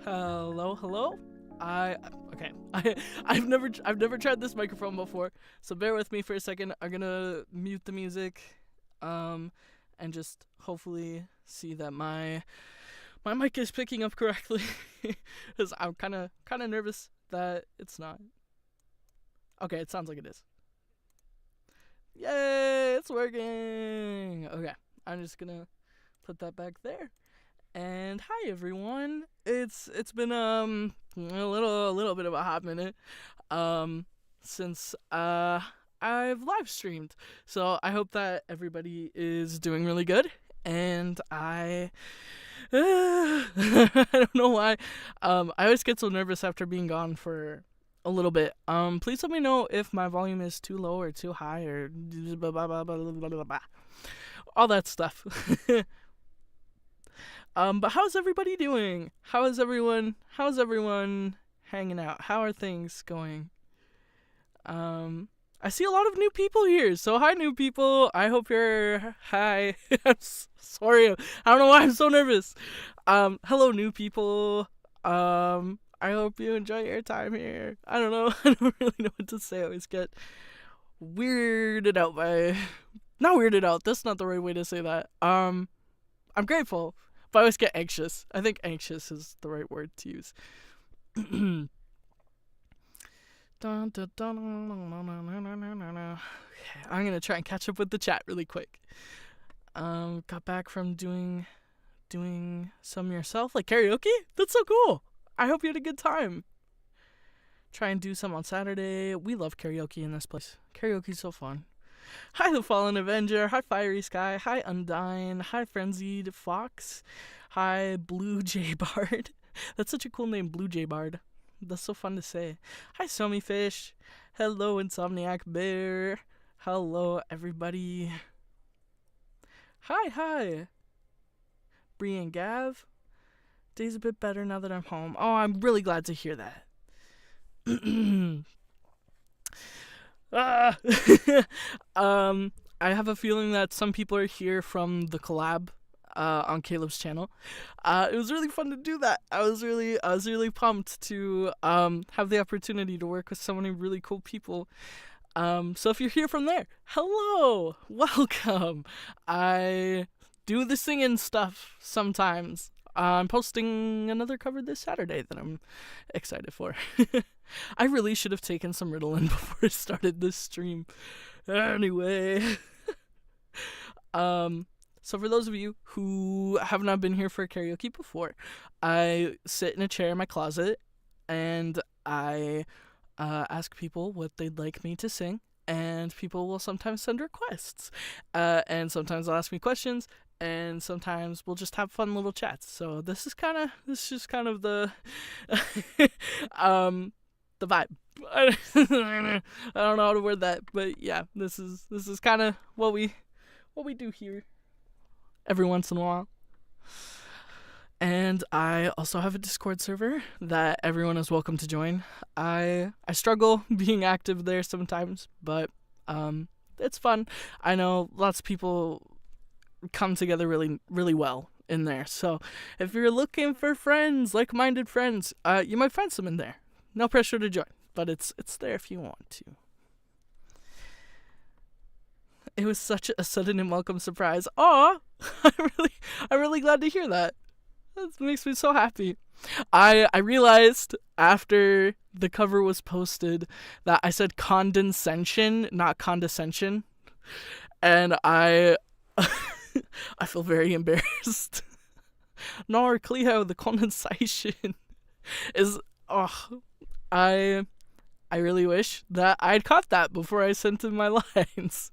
Hello, hello. I okay. I've never tried this microphone before, so bear with me for a second. I'm gonna mute the music, um, and just hopefully see that my mic is picking up correctly, because I'm kind of nervous that it's not. Okay, it sounds like it is. Yay, it's working. Okay, I'm just gonna put that back there. And hi everyone. It's been a little bit of a hot minute since I've live streamed. So I hope that everybody is doing really good, and I I don't know why I always get so nervous after being gone for a little bit. Please let me know if my volume is too low or too high or blah, blah, blah, blah, blah, blah, blah, all that stuff. But how's everybody doing? How's everyone hanging out? How are things going? I see a lot of new people here. So hi new people. I hope you're hi. I'm sorry. I don't know why I'm so nervous. Hello new people. I hope you enjoy your time here. I don't know. I don't really know what to say. I always get weirded out by not weirded out. That's not the right way to say that. I'm grateful, but I always get anxious. I think anxious is the right word to use. Okay, I'm gonna try and catch up with the chat really quick. Got back from doing some yourself, like karaoke. That's so cool. I hope you had a good time. Try and do some on Saturday. We love karaoke in this place. Karaoke's so fun. Hi, The Fallen Avenger. Hi, Fiery Sky. Hi, Undyne. Hi, Frenzied Fox. Hi, Blue Jay Bard. That's such a cool name, Blue Jay Bard. That's so fun to say. Hi, Somi Fish. Hello, Insomniac Bear. Hello, everybody. Hi. Bree and Gav. Day's a bit better now that I'm home. Oh, I'm really glad to hear that. Ah. I have a feeling that some people are here from the collab on Caleb's channel. It was really fun to do that. I was really pumped to have the opportunity to work with so many really cool people. So if you're here from there, hello, welcome. I do the singing stuff sometimes. I'm posting another cover this Saturday that I'm excited for. I really should have taken some Ritalin before I started this stream. Anyway. So for those of you who have not been here for karaoke before, I sit in a chair in my closet and I ask people what they'd like me to sing, and people will sometimes send requests. And sometimes they'll ask me questions, and sometimes we'll just have fun little chats. So this is just kind of the the vibe. I don't know how to word that, but yeah, this is kind of what we do here every once in a while. And I also have a Discord server that everyone is welcome to join. I struggle being active there sometimes, but it's fun. I know lots of people come together really well in there. So if you're looking for friends, like-minded friends, you might find some in there. No pressure to join, but it's there if you want to. It was such a sudden and welcome surprise. Aw, I'm really glad to hear that. That makes me so happy. I realized after the cover was posted that I said condescension, not condescension, and I feel very embarrassed. Nor Cleo, the condensation is. Oh, I really wish that I'd caught that before I sent in my lines.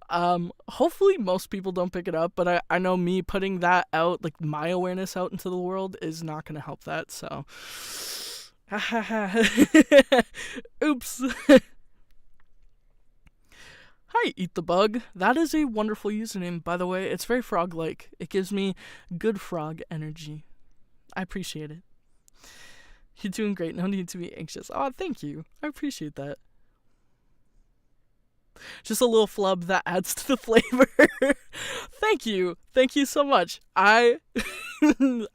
Hopefully most people don't pick it up, but I know me putting that out, like my awareness out into the world, is not going to help that, so. Oops. Hi, Eat the Bug. That is a wonderful username, by the way. It's very frog-like. It gives me good frog energy. I appreciate it. You're doing great. No need to be anxious. Oh, thank you. I appreciate that. Just a little flub that adds to the flavor. Thank you so much.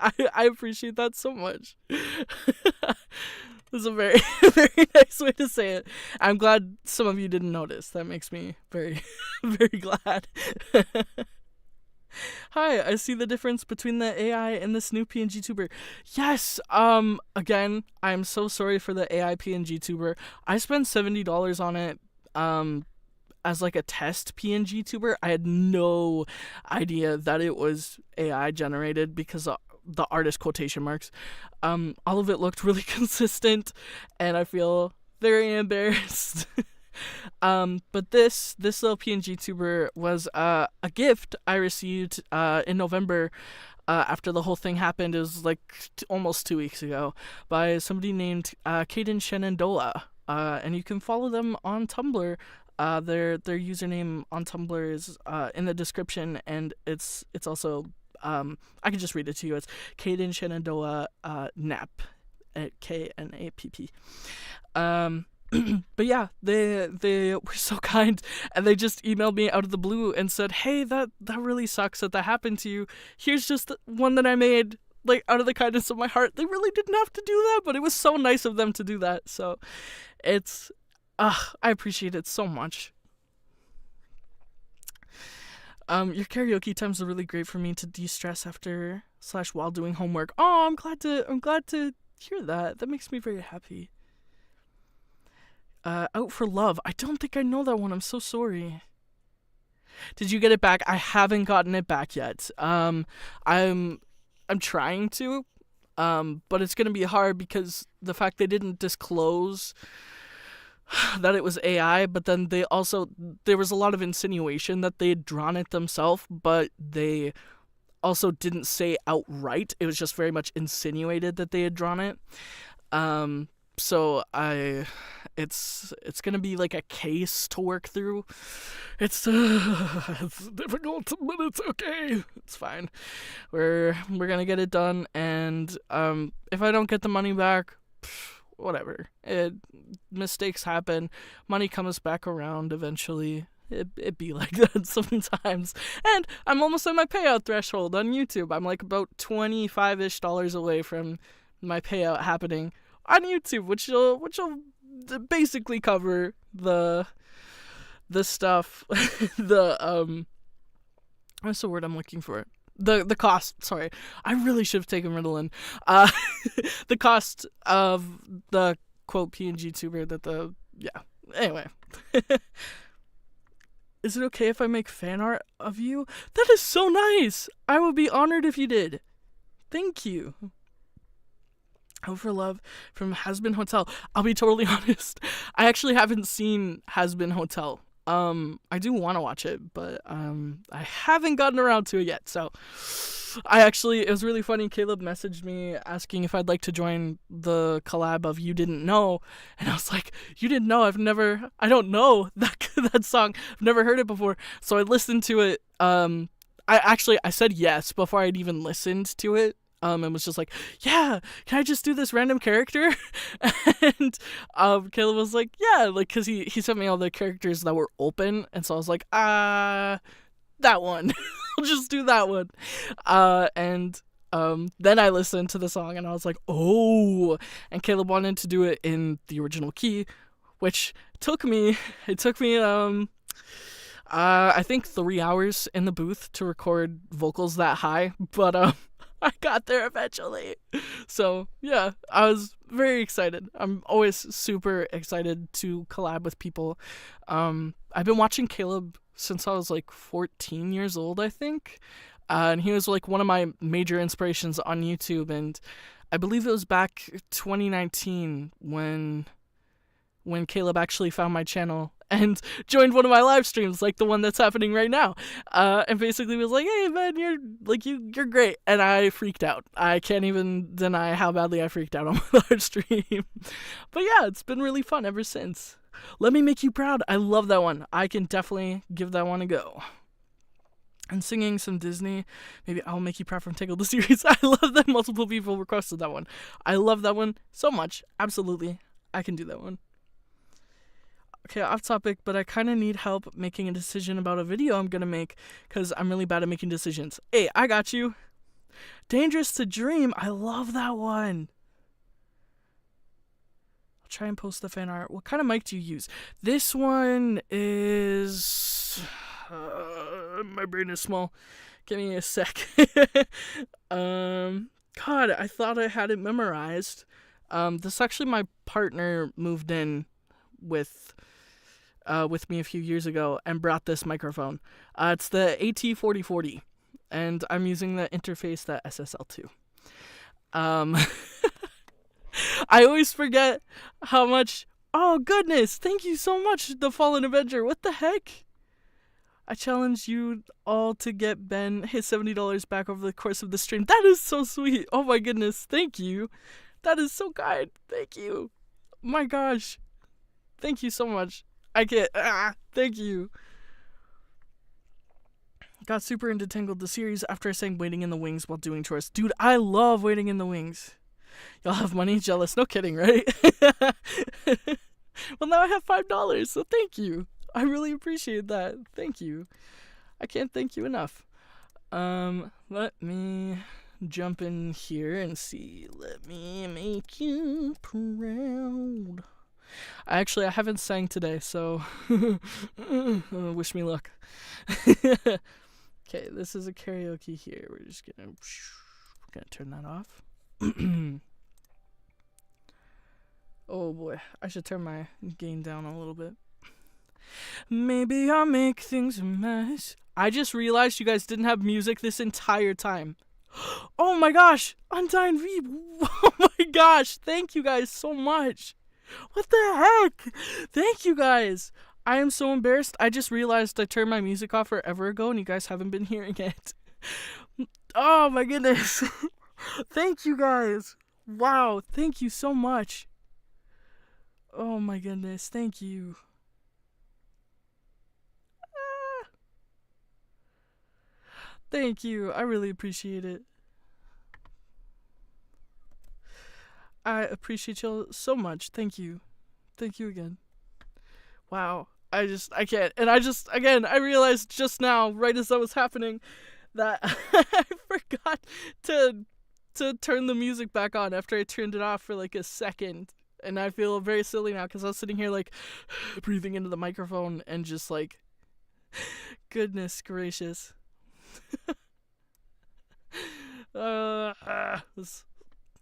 I appreciate that so much. This is a very, very nice way to say it. I'm glad some of you didn't notice. That makes me very, very glad. Hi, I see the difference between the AI and this new PNGtuber. Yes, again, I'm so sorry for the AI PNGtuber. I spent $70 on it, as like a test PNGtuber. I had no idea that it was AI generated because the artist quotation marks. All of it looked really consistent, and I feel very embarrassed. But this little PNGtuber was a gift I received in November. After the whole thing happened, it was like almost 2 weeks ago, by somebody named Kaden Shenandoah. And you can follow them on Tumblr. Their username on Tumblr is in the description, and it's also I can just read it to you. It's Kaden Shenandoah Knapp, Knapp. But yeah, they were so kind, and they just emailed me out of the blue and said, "Hey, that really sucks that happened to you. Here's just one that I made, like, out of the kindness of my heart." They really didn't have to do that, but it was so nice of them to do that. So it's I appreciate it so much. Your karaoke times are really great for me to de-stress after / while doing homework. Oh, I'm glad to hear that. That makes me very happy. Out for Love. I don't think I know that one. I'm so sorry. Did you get it back? I haven't gotten it back yet. I'm trying to, but it's gonna be hard because the fact they didn't disclose that it was AI, but then there was a lot of insinuation that they had drawn it themselves, but they also didn't say outright. It was just very much insinuated that they had drawn it. So it's gonna be like a case to work through. It's difficult, but it's okay. It's fine. We're gonna get it done, and if I don't get the money back, whatever. Mistakes happen. Money comes back around eventually. It be like that sometimes. And I'm almost at my payout threshold on YouTube. I'm like about $25-ish away from my payout happening on YouTube, which will basically cover the stuff, what's the word I'm looking for? The cost, sorry. I really should have taken Ritalin. The cost of the quote PNGtuber anyway. Is it okay if I make fan art of you? That is so nice. I would be honored if you did. Thank you. Out for Love from Has Been Hotel. I'll be totally honest. I actually haven't seen Has Been Hotel. I do want to watch it, but I haven't gotten around to it yet. So it was really funny. Caleb messaged me asking if I'd like to join the collab of You Didn't Know, and I was like, "You didn't know? I don't know that song. I've never heard it before." So I listened to it. I said yes before I'd even listened to it. And was just like, "Yeah, can I just do this random character?" And Caleb was like, "Yeah," like, because he sent me all the characters that were open, and so I was like, that one. I'll just do that one. And then I listened to the song, and I was like, "Oh," and Caleb wanted to do it in the original key, which took me I think 3 hours in the booth to record vocals that high, but I got there eventually. So yeah, I was very excited. I'm always super excited to collab with people. I've been watching Caleb since I was like 14 years old, I think. And he was like one of my major inspirations on YouTube, and I believe it was back 2019 when Caleb actually found my channel and joined one of my live streams, like the one that's happening right now, and basically was like, "Hey man, you're great," and I freaked out. I can't even deny how badly I freaked out on my live stream. But yeah, it's been really fun ever since. Let Me Make You Proud. I love that one. I can definitely give that one a go. And singing some Disney, maybe I'll Make You Proud from Tangled the series. I love that multiple people requested that one. I love that one so much. Absolutely, I can do that one. Okay, off topic, but I kind of need help making a decision about a video I'm gonna make, because I'm really bad at making decisions. Hey, I got you. Dangerous to Dream. I love that one. I'll try and post the fan art. What kind of mic do you use? This one is... my brain is small. Give me a sec. God, I thought I had it memorized. This actually my partner moved in with me a few years ago and brought this microphone. It's the AT4040, and I'm using the interface, that SSL2. I always forget how much... Oh, goodness! Thank you so much, The Fallen Avenger. What the heck? I challenge you all to get Ben his $70 back over the course of the stream. That is so sweet. Oh my goodness. Thank you. That is so kind. Thank you. My gosh. Thank you so much. I can't. Thank you. Got super into Tangled the series after I sang Waiting in the Wings while doing chores. Dude, I love Waiting in the Wings. Y'all have money? Jealous? No kidding, right? Well, now I have $5, so thank you. I really appreciate that. Thank you. I can't thank you enough. Let me jump in here and see. Let me make you proud. I haven't sang today, so wish me luck. Okay, this is a karaoke here. We're just gonna turn that off. Oh boy, I should turn my gain down a little bit. Maybe I'll make things a mess. I just realized you guys didn't have music this entire time. Oh my gosh, Undying Veeb. Oh my gosh, thank you guys so much. What the heck? Thank you guys. I am so embarrassed. I just realized I turned my music off forever ago and you guys haven't been hearing it. Oh my goodness. Thank you guys. Wow, thank you so much. Oh my goodness, thank you. Thank you. I really appreciate it. I appreciate y'all so much. Thank you. Thank you again. Wow. I can't. And I realized just now, right as that was happening, that I forgot to turn the music back on after I turned it off for like a second. And I feel very silly now because I was sitting here like breathing into the microphone and just like, goodness gracious. This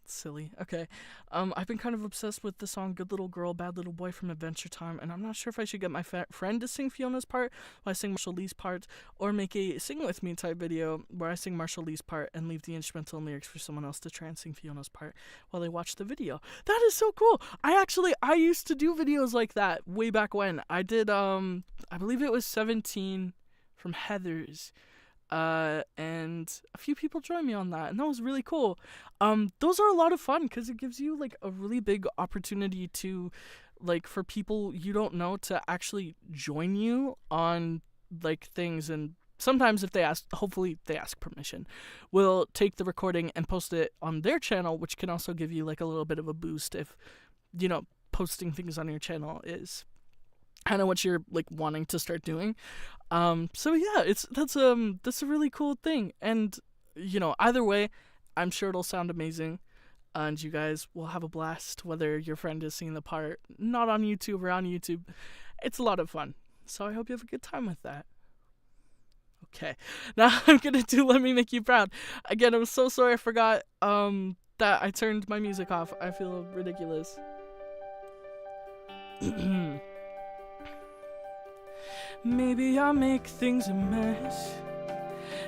silly. Okay. I've been kind of obsessed with the song Good Little Girl, Bad Little Boy from Adventure Time, and I'm not sure if I should get my friend to sing Fiona's part while I sing Marshall Lee's part, or make a sing with me type video where I sing Marshall Lee's part and leave the instrumental and lyrics for someone else to try and sing Fiona's part while they watch the video. That is so cool. I used to do videos like that way back when. I did, I believe it was 17 from Heather's. And a few people joined me on that, and that was really cool. Those are a lot of fun because it gives you like a really big opportunity to, like, for people you don't know to actually join you on like things. And sometimes if they ask, hopefully they ask permission, we'll take the recording and post it on their channel, which can also give you like a little bit of a boost if, you know, posting things on your channel is kind of what you're like wanting to start doing. So yeah, that's a really cool thing, and you know, either way, I'm sure it'll sound amazing, and you guys will have a blast whether your friend is singing the part not on YouTube or on YouTube. It's a lot of fun, so I hope you have a good time with that. Okay, now I'm gonna do Let Me Make You Proud. Again, I'm so sorry I forgot that I turned my music off. I feel ridiculous. Maybe I'll make things a mess,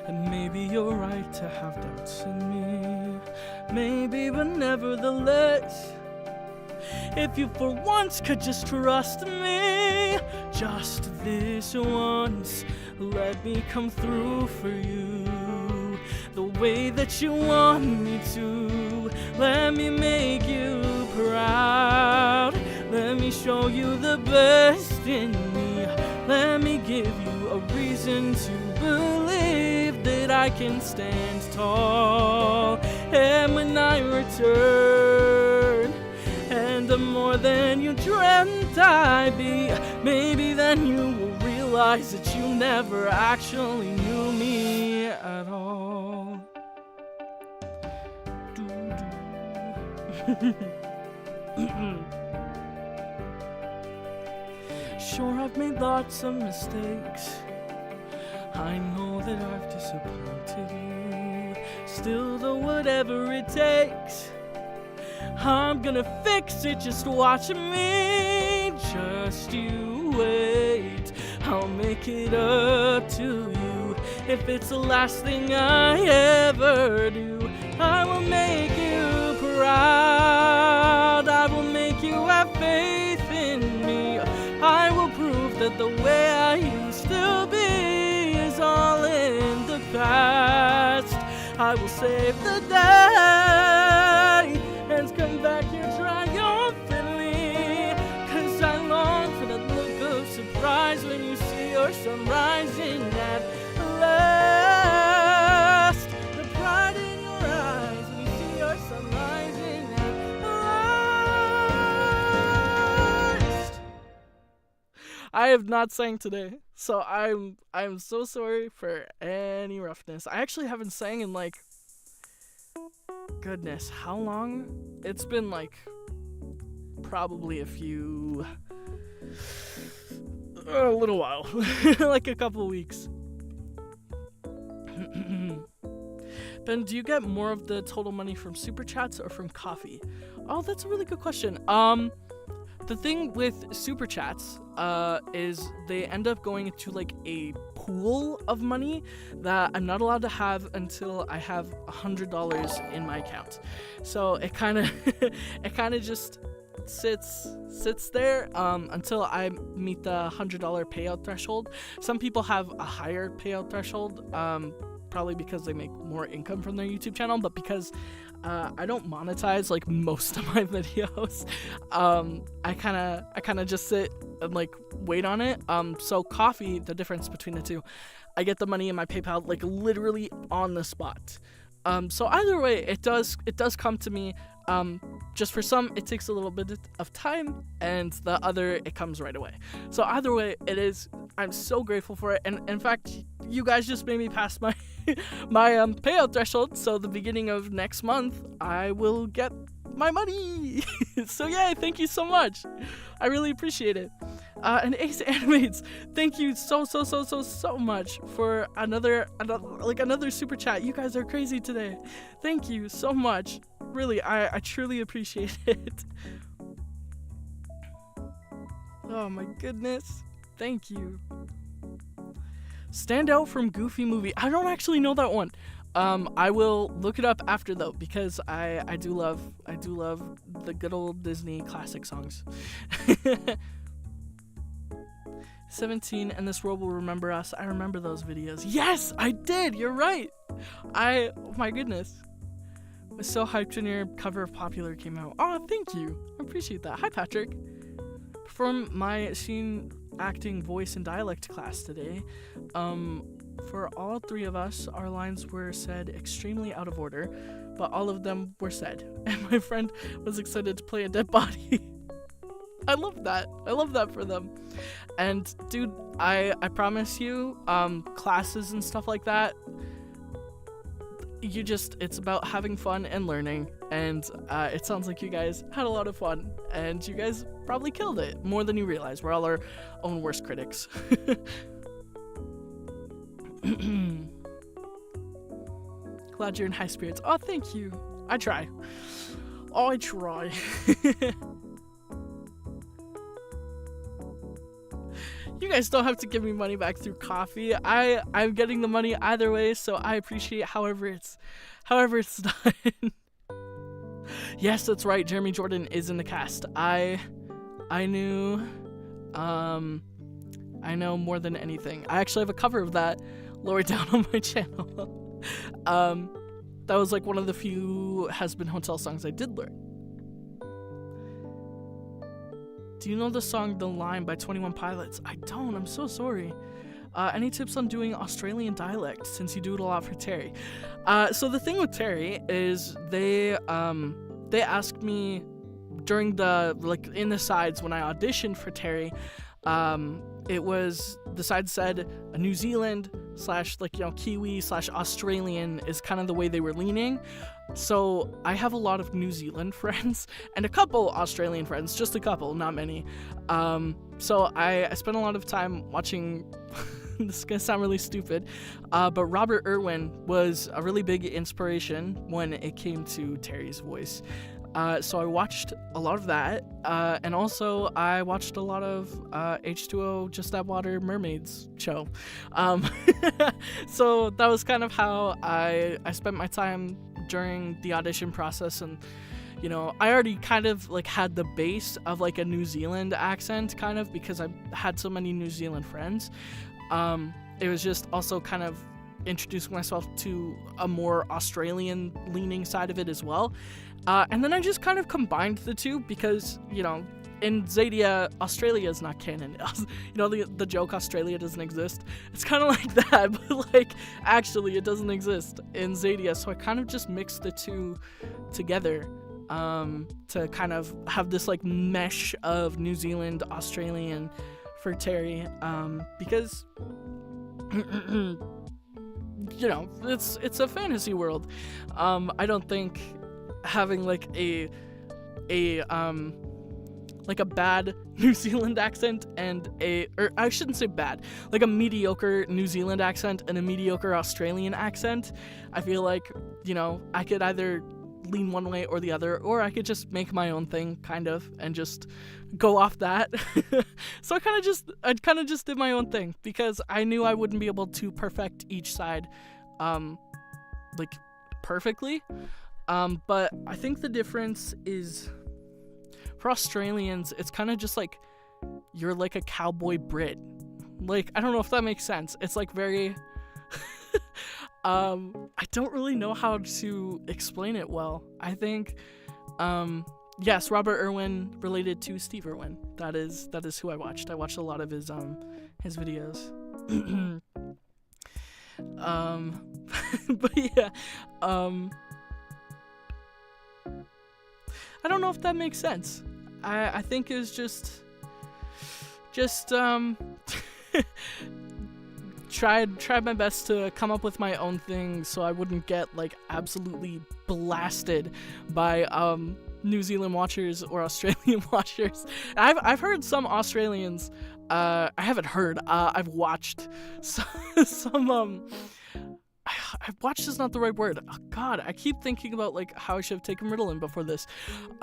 and maybe you're right to have doubts in me. Maybe, but nevertheless, if you for once could just trust me, just this once, let me come through for you the way that you want me to. Let me make you proud. Let me show you the best in me. Let me give you a reason to believe that I can stand tall. And when I return, and I'm more than you dreamt I'd be, maybe then you will realize that you never actually knew me at all. Sure, I've made lots of mistakes. I know that I've disappointed you. Still, though, whatever it takes, I'm gonna fix it. Just watch me. Just you wait. I'll make it up to you. If it's the last thing I ever do, I will make you proud. I will make you have faith in me. I will prove that the way I used to be is all in the past. I will save the day and come back here triumphantly. 'Cause I long for that look of surprise when you see your sun rising at last. The pride in your eyes when you see your sun rising at last. I have not sang today, so I'm so sorry for any roughness. I actually haven't sang in like, goodness, how long? It's been like probably a little while. Like a couple weeks. Ben, do you get more of the total money from super chats or from coffee? Oh, that's a really good question. The thing with super chats is they end up going into like a pool of money that I'm not allowed to have until I have $100 in my account. So it kind of just sits there until I meet the $100 payout threshold. Some people have a higher payout threshold, probably because they make more income from their YouTube channel, but because I don't monetize like most of my videos, I kind of just sit and like wait on it. So coffee, the difference between the two, I get the money in my PayPal like literally on the spot. So either way, it does come to me. Just for some, it takes a little bit of time, and the other, it comes right away. So either way, I'm so grateful for it. And in fact, you guys just made me pass my payout threshold. So the beginning of next month, I will get my money. So yay, thank you so much. I really appreciate it. And Ace Animates, thank you so much for another super chat. You guys are crazy today. Thank you so much. Really, I truly appreciate it. Oh my goodness. Thank you. Stand out from Goofy movie. I don't actually know that one. I will look it up after though, because I do love the good old Disney classic songs. 17 and this world will remember us. I remember those videos. Yes, I did. You're right. Oh my goodness. I was so hyped when your cover of Popular came out. Oh, thank you. I appreciate that. Hi, Patrick. From my scene acting, voice, and dialect class today, for all three of us, our lines were said extremely out of order, but all of them were said. And my friend was excited to play a dead body. I love that. I love that for them. And dude, I promise you, classes and stuff like that, it's about having fun and learning. And it sounds like you guys had a lot of fun, and you guys probably killed it more than you realize. We're all our own worst critics. Glad you're in high spirits. Oh, thank you. I try. Oh, I try. You guys don't have to give me money back through coffee. I'm getting the money either way, so I appreciate however it's done. Yes, that's right. Jeremy Jordan is in the cast. I know more than anything. I actually have a cover of that lower down on my channel. That was like one of the few Has Been Hotel songs I did learn. Do you know the song The Line by 21 Pilots? I don't. I'm so sorry. Any tips on doing Australian dialects since you do it a lot for Terry? So the thing with Terry is they asked me during in the sides when I auditioned for Terry, It was the side said a New Zealand slash like Kiwi slash Australian is kind of the way they were leaning. So I have a lot of New Zealand friends and a couple Australian friends, just a couple, not many. So I spent a lot of time watching. This is gonna sound really stupid, but Robert Irwin was a really big inspiration when it came to Terry's voice. So I watched a lot of that, and also I watched a lot of H2O, Just That Water Mermaids show. So that was kind of how I spent my time during the audition process, and I already kind of like had the base of like a New Zealand accent kind of because I had so many New Zealand friends. It was just also kind of introducing myself to a more Australian leaning side of it as well. And then I just kind of combined the two because, in Zadia, Australia is not canon. The joke Australia doesn't exist. It's kind of like that, but like actually it doesn't exist in Zadia. So I kind of just mixed the two together to kind of have this like mesh of New Zealand, Australian for Terry, because it's a fantasy world. I don't think having like a bad New Zealand accent and or I shouldn't say bad, like a mediocre New Zealand accent and a mediocre Australian accent, I feel like, I could either lean one way or the other, or I could just make my own thing kind of and just go off that. So I kind of just did my own thing because I knew I wouldn't be able to perfect each side like perfectly. But I think the difference is for Australians, it's kind of just like you're like a cowboy Brit. Like, I don't know if that makes sense. It's like very I don't really know how to explain it well. I think yes, Robert Irwin related to Steve Irwin. That is who I watched. I watched a lot of his videos. But yeah, I don't know if that makes sense. I think it was just tried my best to come up with my own thing so I wouldn't get like absolutely blasted by New Zealand watchers or Australian watchers. I've heard some Australians, I haven't heard, I've watched some I've watched is not the right word. Oh, God, I keep thinking about like how I should have taken Ritalin before this.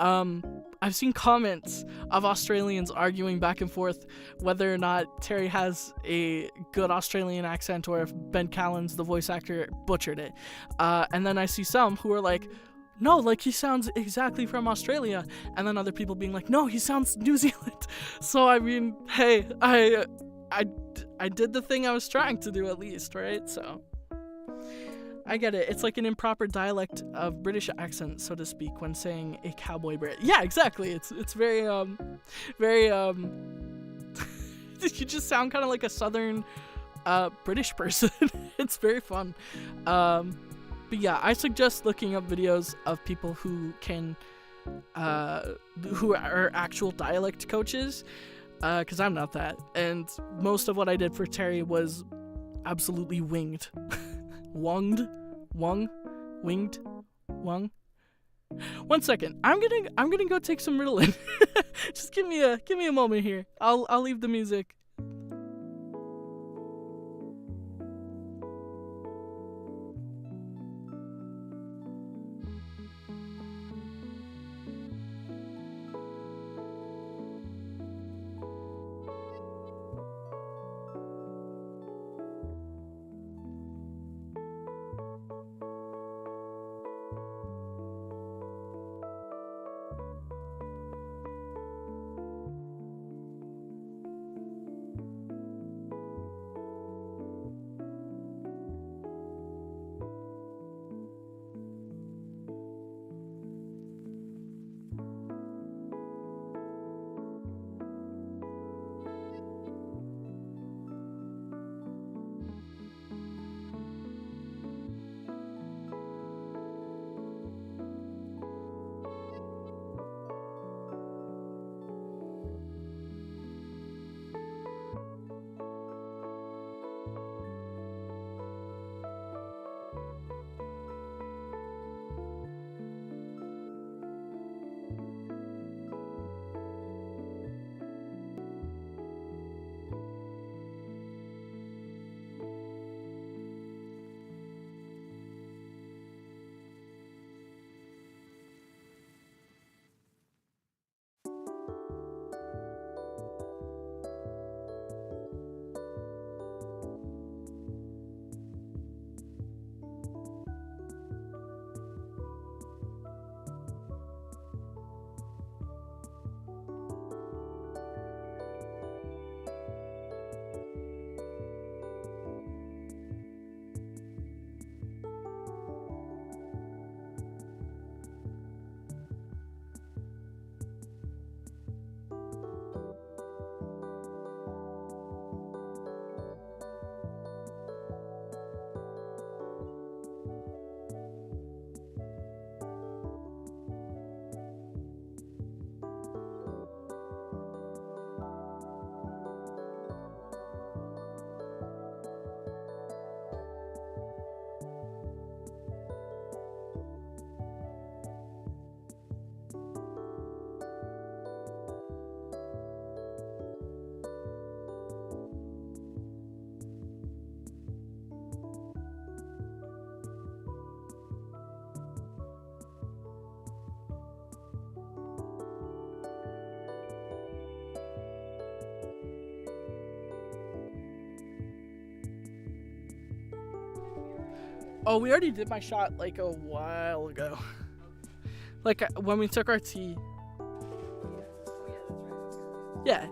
I've seen comments of Australians arguing back and forth whether or not Terry has a good Australian accent or if Ben Callen's, the voice actor, butchered it. And then I see some who are like, no, like he sounds exactly from Australia. And then other people being like, no, he sounds New Zealand. So I mean, hey, I did the thing I was trying to do at least, right? So I get it. It's like an improper dialect of British accent, so to speak, when saying a cowboy Brit. Yeah, exactly. It's very you just sound kind of like a southern British person. It's very fun. But yeah, I suggest looking up videos of people who can who are actual dialect coaches, because I'm not that. And most of what I did for Terry was absolutely winged. Wunged? Winged? Wung? 1 second. I'm gonna go take some Ritalin. Just give me a moment here. I'll leave the music. Oh, we already did my shot like a while ago. Like when we took our tea. Yeah.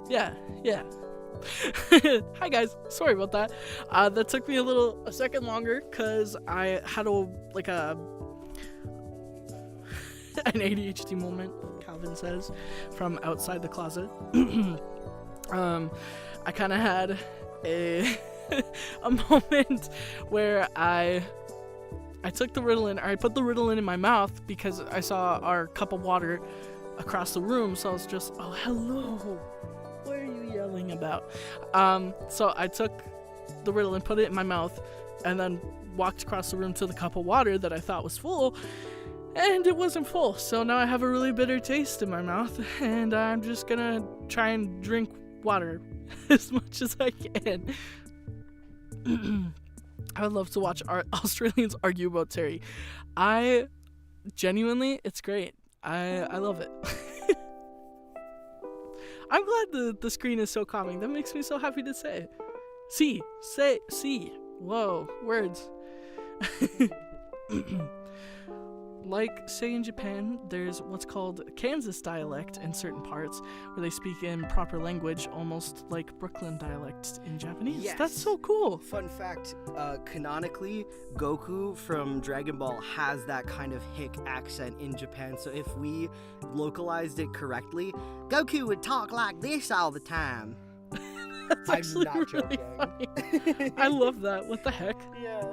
Hi guys, sorry about that. That took me a second longer because I had an ADHD moment, Calvin says, from outside the closet. I kind of had a moment where I took the Ritalin, or I put the Ritalin in my mouth because I saw our cup of water across the room, so I was just, oh, hello, what are you yelling about? So I took the Ritalin, put it in my mouth, and then walked across the room to the cup of water that I thought was full, and it wasn't full, so now I have a really bitter taste in my mouth, and I'm just gonna try and drink water as much as I can. I would love to watch Australians argue about Terry. Genuinely, it's great. I love it. I'm glad the screen is so calming. That makes me so happy to say. See. Whoa, words. Like, say in Japan, there's what's called Kansas dialect in certain parts, where they speak in proper language, almost like Brooklyn dialect in Japanese. Yes. That's so cool. Fun fact, canonically, Goku from Dragon Ball has that kind of hick accent in Japan, so if we localized it correctly, Goku would talk like this all the time. That's actually I'm not really joking. funny. I love that. What the heck? Yeah.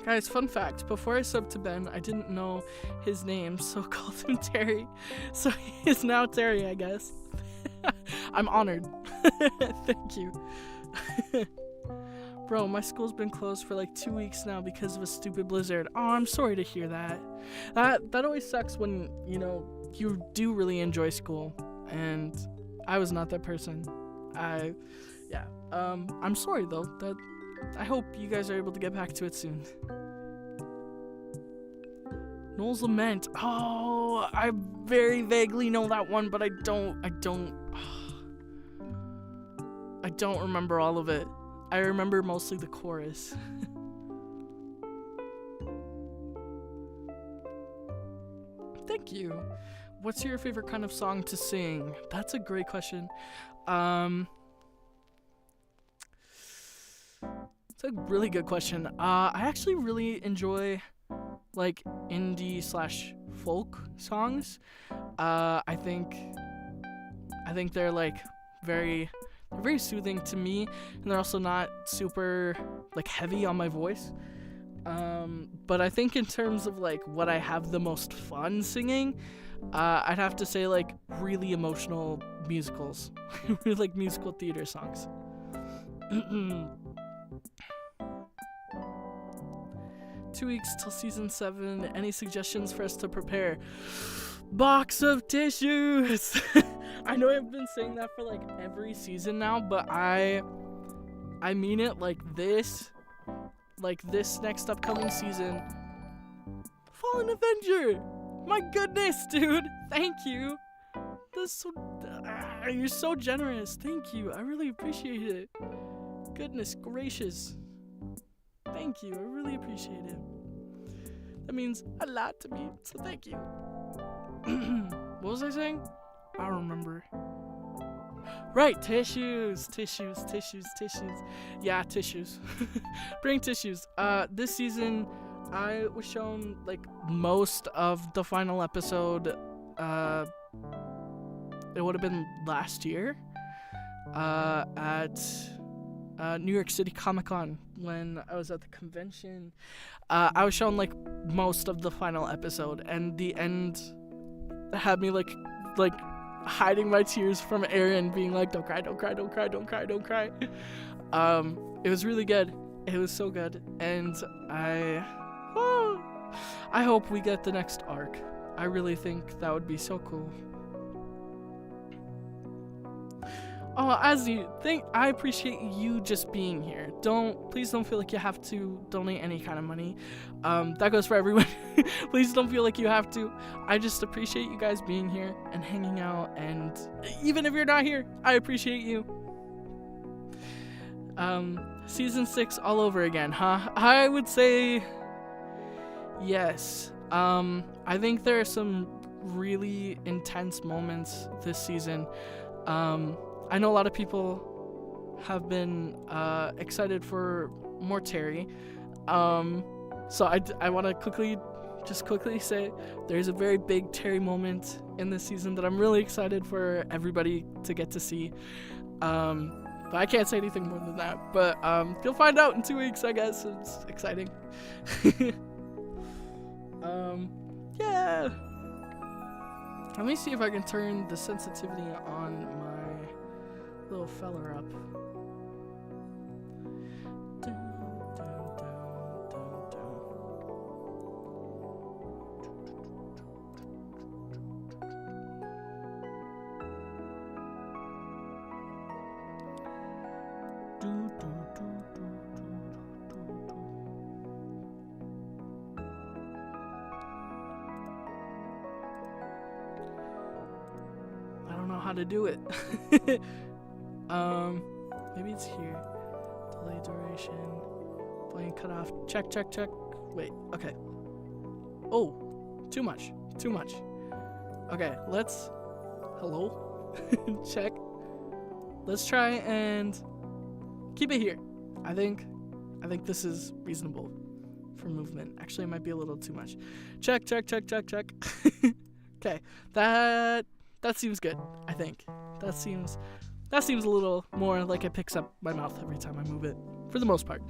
Guys, fun fact, before I subbed to Ben, I didn't know his name, so called him Terry. So he is now Terry, I guess. I'm honored. Thank you. Bro, my school's been closed for like 2 weeks now because of a stupid blizzard. Oh, I'm sorry to hear that. That always sucks when, you do really enjoy school, and I was not that person. I'm sorry though. I hope you guys are able to get back to it soon. Noel's Lament. Oh, I very vaguely know that one, but I don't remember all of it. I remember mostly the chorus. Thank you. What's your favorite kind of song to sing? That's a great question. It's a really good question. I actually really enjoy like indie/folk songs. I think they're like very soothing to me, and they're also not super like heavy on my voice. But I think in terms of like what I have the most fun singing, I'd have to say like really emotional musicals, like musical theater songs. 2 weeks till season 7. Any suggestions for us to prepare? Box of tissues. I know I've been saying that for like every season now, but I mean it like this next upcoming season. Fallen Avenger. My goodness, dude. Thank you. You're so generous. Thank you. I really appreciate it. Goodness gracious. Thank you. I really appreciate it. That means a lot to me, so thank you. What was I saying? I don't remember. Right, tissues. Yeah, tissues. Bring tissues. This season, I was shown like most of the final episode. It would have been last year. At New York City Comic-Con when I was at the convention. I was shown like most of the final episode, and the end had me like hiding my tears from Aaron, being like, don't cry. It was really good. It was so good, and I hope we get the next arc. I really think that would be so cool. Oh, Azzy, I appreciate you just being here. Please don't feel like you have to donate any kind of money. That goes for everyone. Please don't feel like you have to. I just appreciate you guys being here and hanging out, and even if you're not here, I appreciate you. Season 6 all over again, huh? I would say yes. I think there are some really intense moments this season. I know a lot of people have been excited for more Terry. So I want to quickly say there's a very big Terry moment in this season that I'm really excited for everybody to get to see. But I can't say anything more than that. But you'll find out in 2 weeks, I guess. It's exciting. Yeah. Let me see if I can turn the sensitivity on my little feller up. I don't know how to do it. Maybe it's here. Delay duration. Playing cutoff. Check. Wait, okay. Oh, too much. Okay, let's. Hello? Check. Let's try and keep it here. I think this is reasonable for movement. Actually, it might be a little too much. Check. Okay, that seems good. I think that seems a little more like it picks up my mouth every time I move it, for the most part.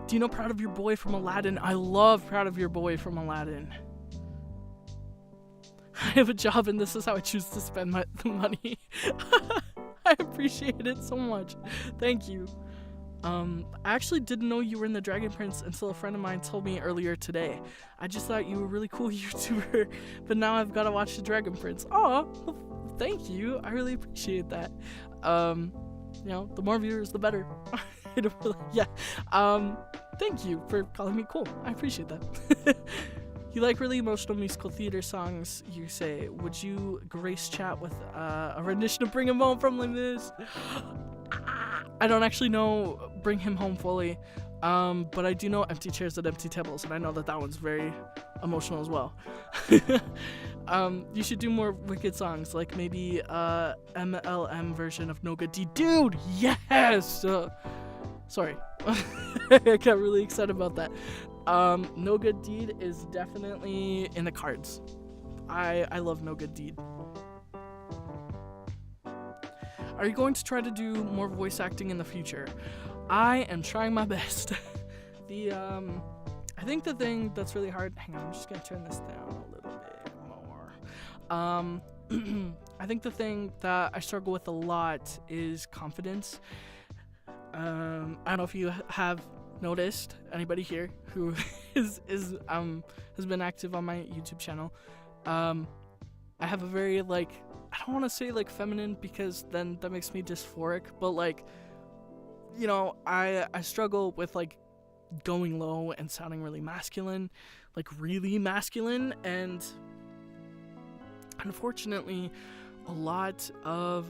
Do you know Proud of Your Boy from Aladdin? I love Proud of Your Boy from Aladdin. I have a job and this is how I choose to spend the money. I appreciate it so much. Thank you. I actually didn't know you were in the Dragon Prince until a friend of mine told me earlier today. I just thought you were a really cool YouTuber, but now I've got to watch the Dragon Prince. Aw, well, thank you. I really appreciate that. The more viewers, the better. Thank you for calling me cool. I appreciate that. You like really emotional musical theater songs, you say. Would you grace chat with a rendition of Bring Him Home from Les Mis? I don't actually know Bring Him Home fully, but I do know Empty Chairs at Empty Tables, and I know that one's very emotional as well. You should do more Wicked songs, like maybe MLM version of No Good Deed. Dude, yes! Sorry. I got really excited about that. No Good Deed is definitely in the cards. I love No Good Deed. Are you going to try to do more voice acting in the future? I am trying my best. I think the thing that's really hard. Hang on, I'm just gonna turn this down a little bit more. I think the thing that I struggle with a lot is confidence. I don't know if you have noticed, anybody here who has been active on my YouTube channel. I have a very I don't want to say feminine because then that makes me dysphoric, but I struggle with going low and sounding really masculine, and unfortunately a lot of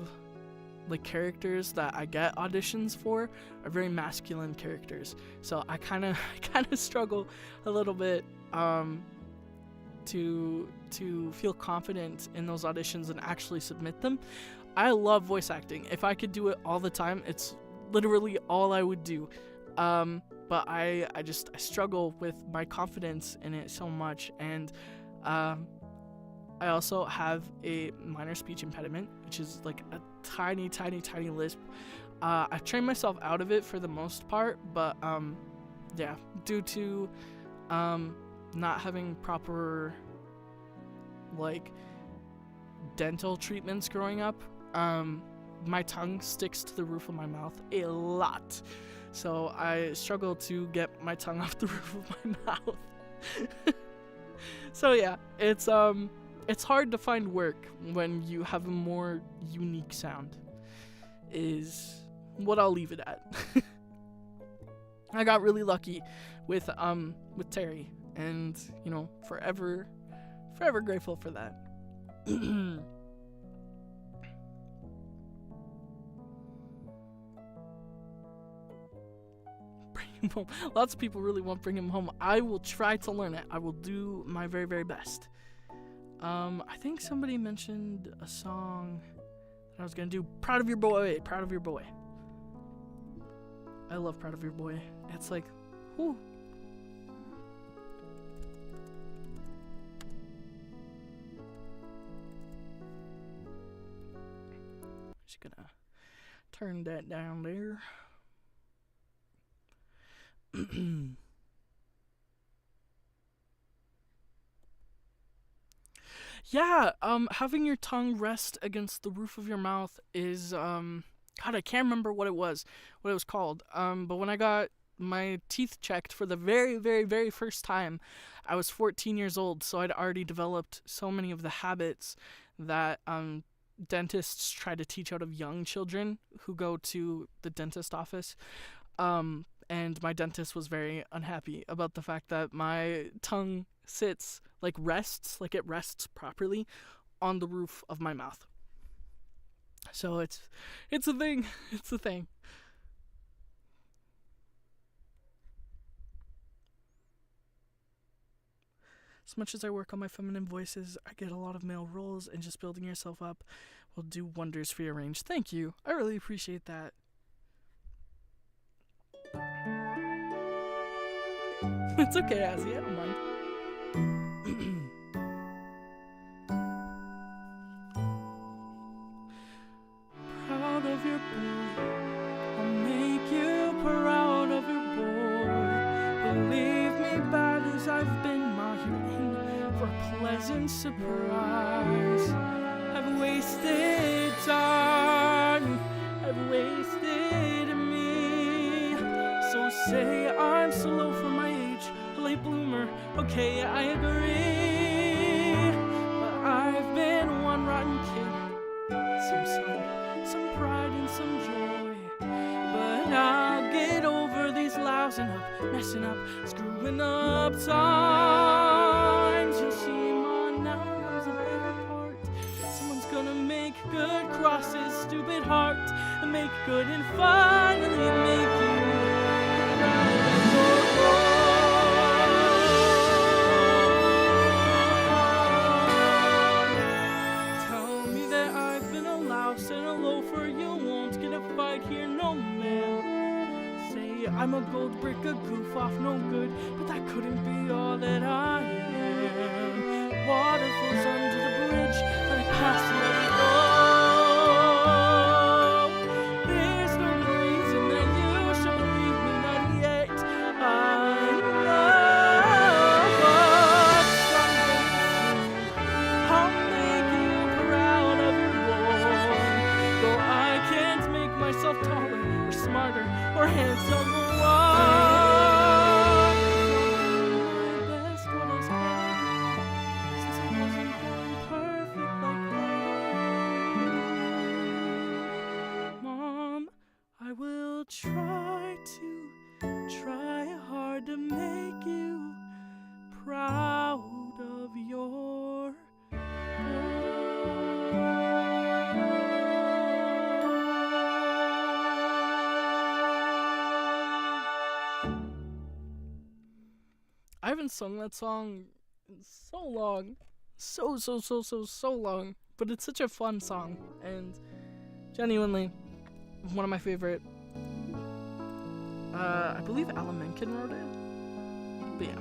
characters that I get auditions for are very masculine characters, so I kind of struggle a little bit to feel confident in those auditions and actually submit them. I love voice acting. If I could do it all the time, it's literally all I would do. But I struggle with my confidence in it so much, and I also have a minor speech impediment, which is a tiny lisp. I've trained myself out of it for the most part, but due to not having proper dental treatments growing up, my tongue sticks to the roof of my mouth a lot, so I struggle to get my tongue off the roof of my mouth. So yeah, it's hard to find work when you have a more unique sound, is what I'll leave it at. I got really lucky with Terry, and forever grateful for that. him home. Lots of people really want Bring Him Home. I will try to learn it. I will do my very, very best. I think somebody mentioned a song that I was gonna do. Proud of Your Boy. Proud of Your Boy. I love Proud of Your Boy. It's like, whoo. Just gonna turn that down there. Yeah, having your tongue rest against the roof of your mouth is, God, I can't remember what it was called. But when I got my teeth checked for the very, very, very first time, I was 14 years old, so I'd already developed so many of the habits that, dentists try to teach out of young children who go to the dentist office. And my dentist was very unhappy about the fact that my tongue sits, like it rests properly on the roof of my mouth. So it's a thing. It's a thing. As much as I work on my feminine voices, I get a lot of male roles, and just building yourself up will do wonders for your range. Thank you. I really appreciate that. It's okay, Azzy. I don't mind. Proud of your boy. I'll make you proud of your boy. Believe me, bad as I've been, my hearing for a pleasant surprise. I've wasted time. I've wasted me. So say I'm slow for my age, a late bloomer. Okay, I agree. But I've been one rotten kid. Some sun, some pride, and some joy. But I'll get over these lousing up, messing up, screwing up times. You'll see, man, now comes a better part. Someone's gonna make good crosses, stupid heart, and make good and finally make you proud of your boy. Tell me that I've been a louse and a loafer. You won't get a fight here, no man. Say I'm a gold brick, a goof off, no good, but that couldn't be all that I am. Water flows under the bridge, let it pass and let it go. There's no reason that you should believe me, not yet. I know, but someday I'll make you proud of your boy. Though I can't make myself taller or smarter or handsome or wise, my best what has happened since I wasn't born perfect like that. Mom, I will try hard to make you proud of your I haven't sung that song in so long. So long. But it's such a fun song. And genuinely, one of my favorite. I believe Alan Menken wrote it. But yeah.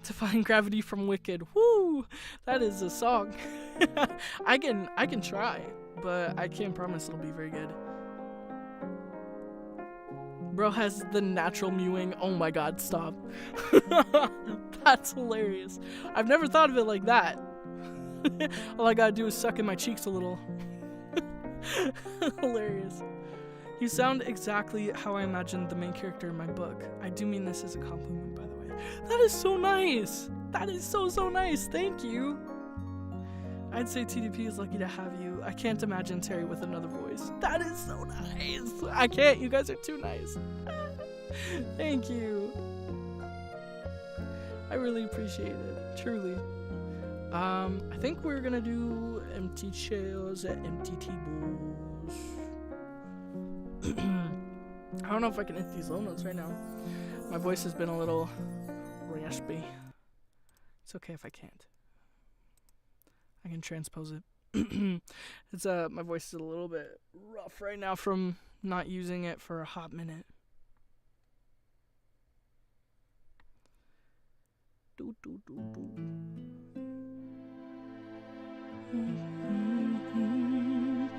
Defying Gravity from Wicked. Woo! That is a song. I can try, but I can't promise it'll be very good. Bro has the natural mewing. Oh my god, stop. That's hilarious. I've never thought of it like that. All I gotta do is suck in my cheeks a little. Hilarious. You sound exactly how I imagined the main character in my book. I do mean this as a compliment, by the way. That is so nice. That is so nice. Thank you. I'd say TDP is lucky to have you. I can't imagine Terry with another voice. That is so nice. I can't. You guys are too nice. Thank you. I really appreciate it, truly. I think we're gonna do empty chairs at empty tables. I don't know if I can hit these low notes right now. My voice has been a little raspy. It's okay if I can't. I can transpose it. It's my voice is a little bit rough right now from not using it for a hot minute. We'll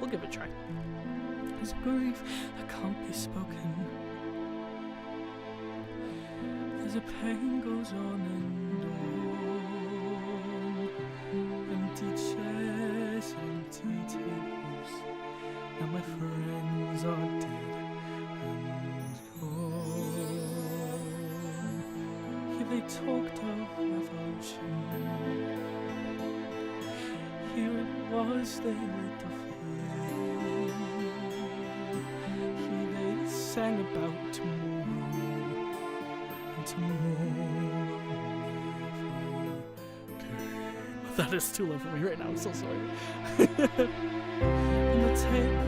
give it a try. There's a grief that can't be spoken. There's a pain goes on and on. Empty chairs, empty tables. Now my friends are dead and gone. Here they talked of revolution. Here it was they lit the flame. Here they sang about tomorrow, and tomorrow never came. That is too low for me right now, I'm so sorry. And the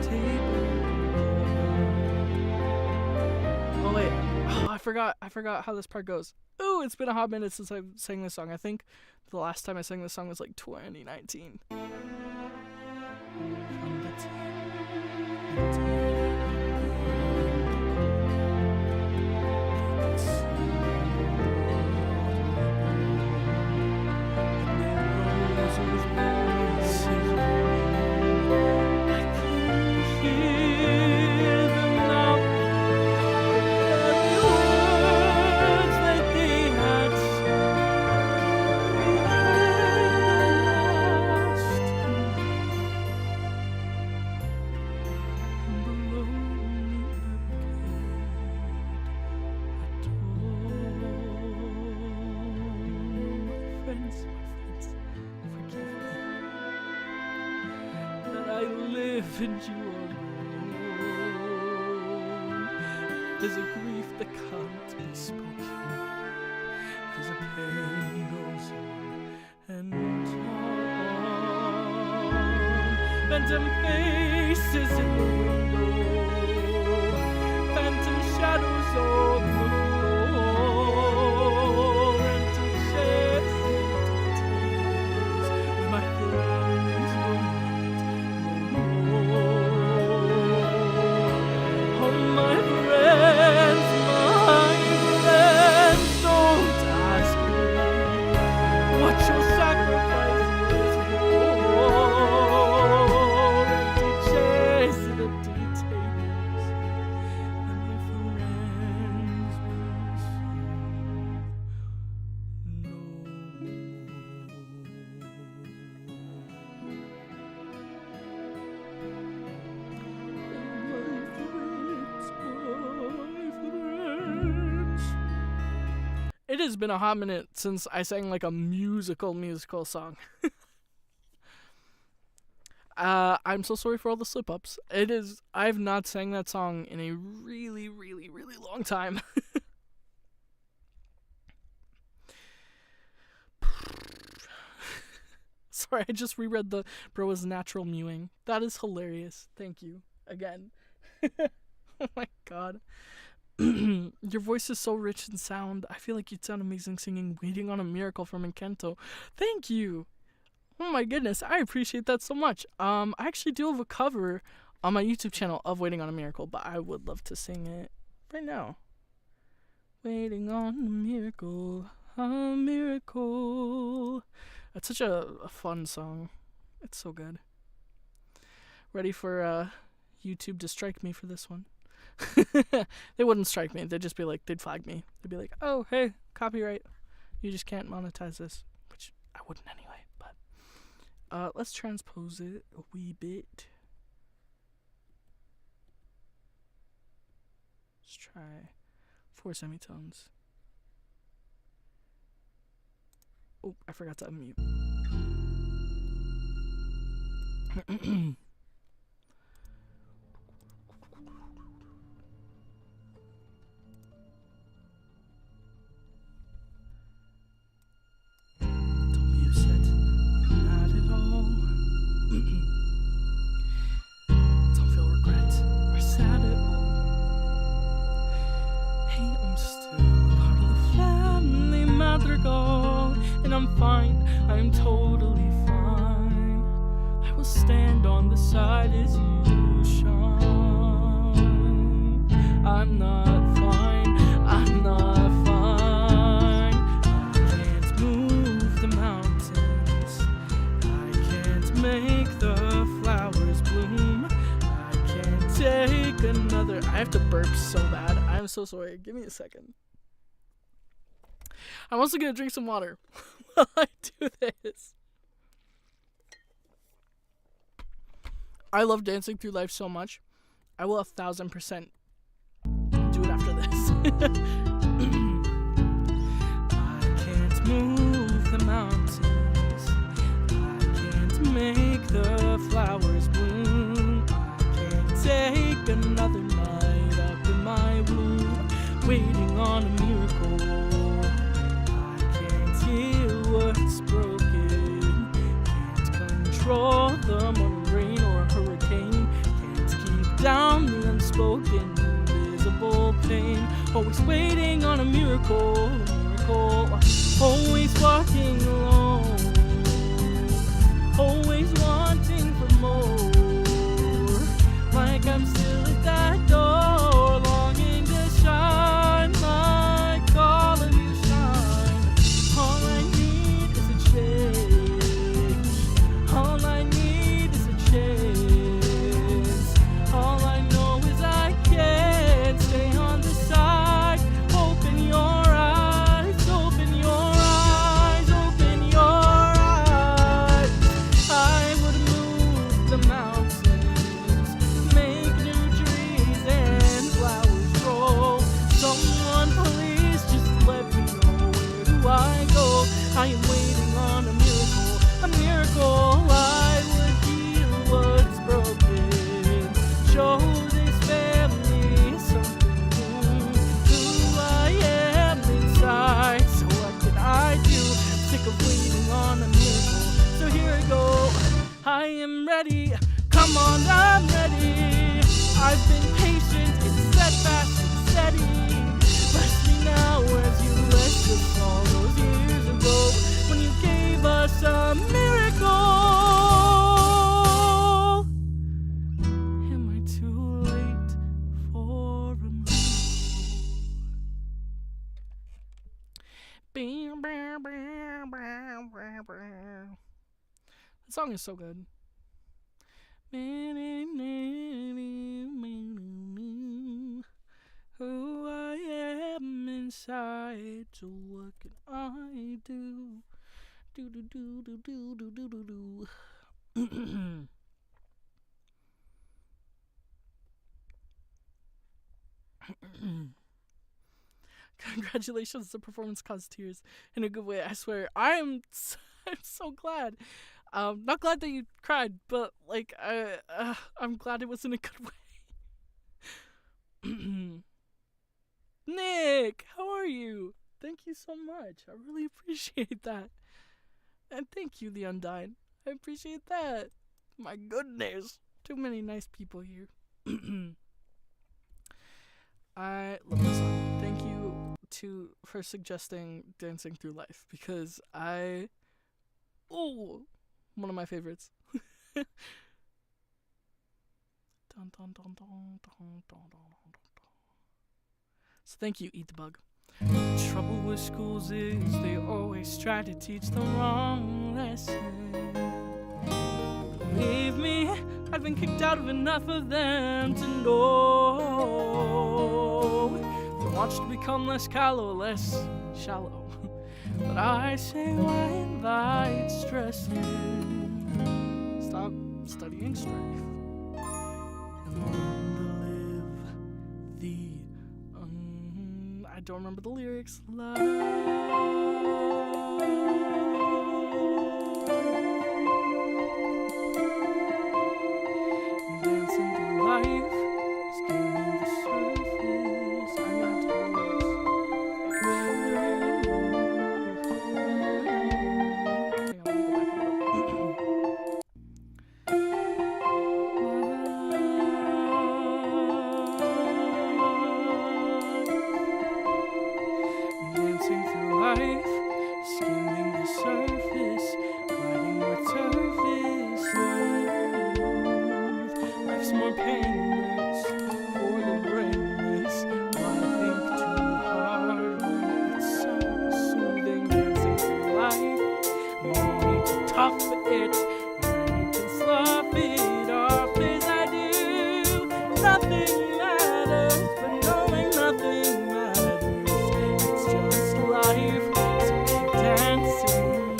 table. Oh wait, I forgot how this part goes. Ooh, it's been a hot minute since I sang this song. I think the last time I sang this song was like 2019. And you alone. There's a grief that can't be spoken. There's a pain goes on and on. Phantom faces in the window. Phantom shadows on the floor. Empty chairs, empty tables. With my friends will meet no more. Oh, my friends, don't ask me what your sacrifice is for. Empty chairs and empty tables, and my friends will soon know. It has been a hot minute since I sang like a musical song. I'm so sorry for all the slip-ups. I've not sang that song in a really, really, really long time. Sorry, I just reread the bro is natural mewing. That is hilarious. Thank you again. Oh my god. Your voice is so rich in sound. I feel like you'd sound amazing singing Waiting on a Miracle from Encanto. Thank you. Oh my goodness, I appreciate that so much. I actually do have a cover on my YouTube channel of Waiting on a Miracle, but I would love to sing it right now. Waiting on a miracle, a miracle. That's such a fun song. It's so good. Ready for YouTube to strike me for this one. They wouldn't strike me. They'd just be like, they'd flag me. They'd be like, oh, hey, copyright. You just can't monetize this. Which I wouldn't anyway, but let's transpose it a wee bit. Let's try 4 semitones. Oh, I forgot to unmute. I'm fine, I'm totally fine. I will stand on the side as you shine. I'm not fine, I'm not fine. I can't move the mountains, I can't make the flowers bloom. I can't take another. I have to burp so bad. I'm so sorry. Give me a second. I'm also gonna drink some water while I do this. I love dancing through life so much. I will 1,000% do it after this. I can't move the mountains, I can't make the flowers bloom. I can't take another night up in my room, waiting on a miracle. I can't heal what's broken, can't control the morning rain or a hurricane, can't keep down the unspoken invisible pain. Always waiting on a miracle, always walking alone, always wanting for more. Like I'm still at that door, longing to shine like all of you shine. All I need is a change, all I need is a chance. All I know is I can't stay on the side. Open your eyes, open your eyes, open your eyes. I would move the mountains, make new trees and flowers grow. Someone please just let me know, where do I go? I am waiting on a miracle, a miracle. I would heal what's broken, show this family something new, who I am inside. So what can I do? I'm sick of waiting on a miracle, so here I go. I am ready, come on, I'm ready. I've been patient and steadfast and steady. Bless me now as you blessed us all those years ago, when you gave us a miracle. Am I too late for a miracle? The song is so good. Who I am inside, so what can I do? Do do do do do do do do do. Congratulations, the performance caused tears in a good way. I swear, I'm so glad. Not glad that you cried, but like I'm glad it was in a good way. Nick, how are you? Thank you so much. I really appreciate that. And thank you, The Undyne. I appreciate that. My goodness. Too many nice people here. I love this song. Thank you for suggesting Dancing Through Life, because one of my favorites. Dun, dun, dun, dun, dun, dun, dun, dun. So thank you, Eat the Bug. The trouble with schools is they always try to teach the wrong lesson. Believe me, I've been kicked out of enough of them to know. They want you to become less less shallow. But I say, why invite stress in? Stop studying strife and learn to live the I don't remember the lyrics. Life. Dancing through life, skimming the surface. I'm not dancing through life, skimming the painless for the brainless. Why think too hard when it's so soothing? Dancing through life, no need to tough it. You can slough it off as I do. Nothing matters, but knowing nothing matters. It's just life, so keep dancing.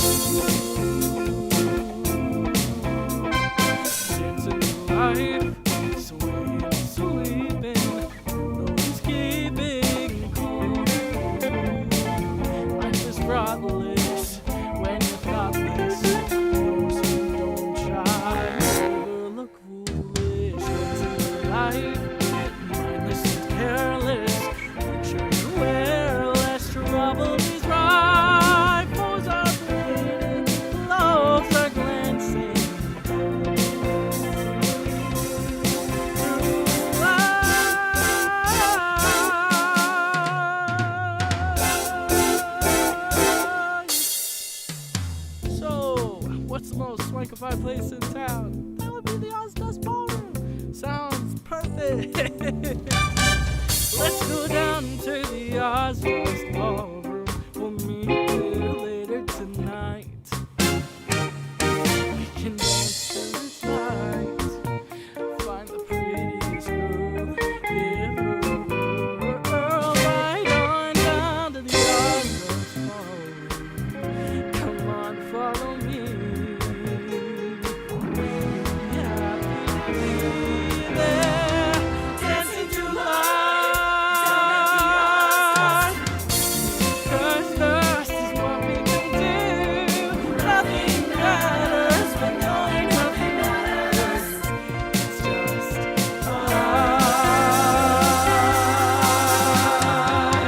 Dancing through life, swaying, sleeping, nobody's keeping cool. Life is throtless when you're thoughtless. Those who don't try never look foolish. Dancing through life, mindless and careless. Picture you wear less trouble is rife. Foes are bleeding, loves are glancing. So, what's the most swankified place in town? That would be the Ozdust Ballroom. Sounds perfect. Let's go down to the Ozdust Ballroom. We'll meet there later tonight. We can dance through this night. Find the prettiest girl ever. Right on down to the Ozdust Ballroom. Come on, follow me. Yeah, be there, dancing through life. 'Cause this is what we can do. Nothing matters, but knowing nothing matters. It's just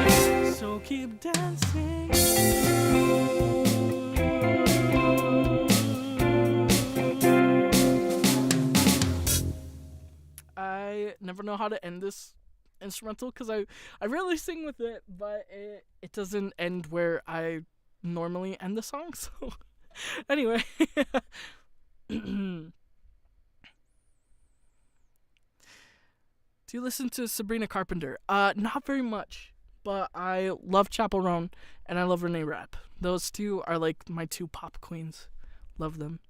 life. So keep dancing. I never know how to end this instrumental because I rarely sing with it, but it doesn't end where I normally end the song. So anyway, do you listen to Sabrina Carpenter? Not very much, but I love Chappell Roan and I love Renee Rapp. Those two are like my two pop queens. Love them.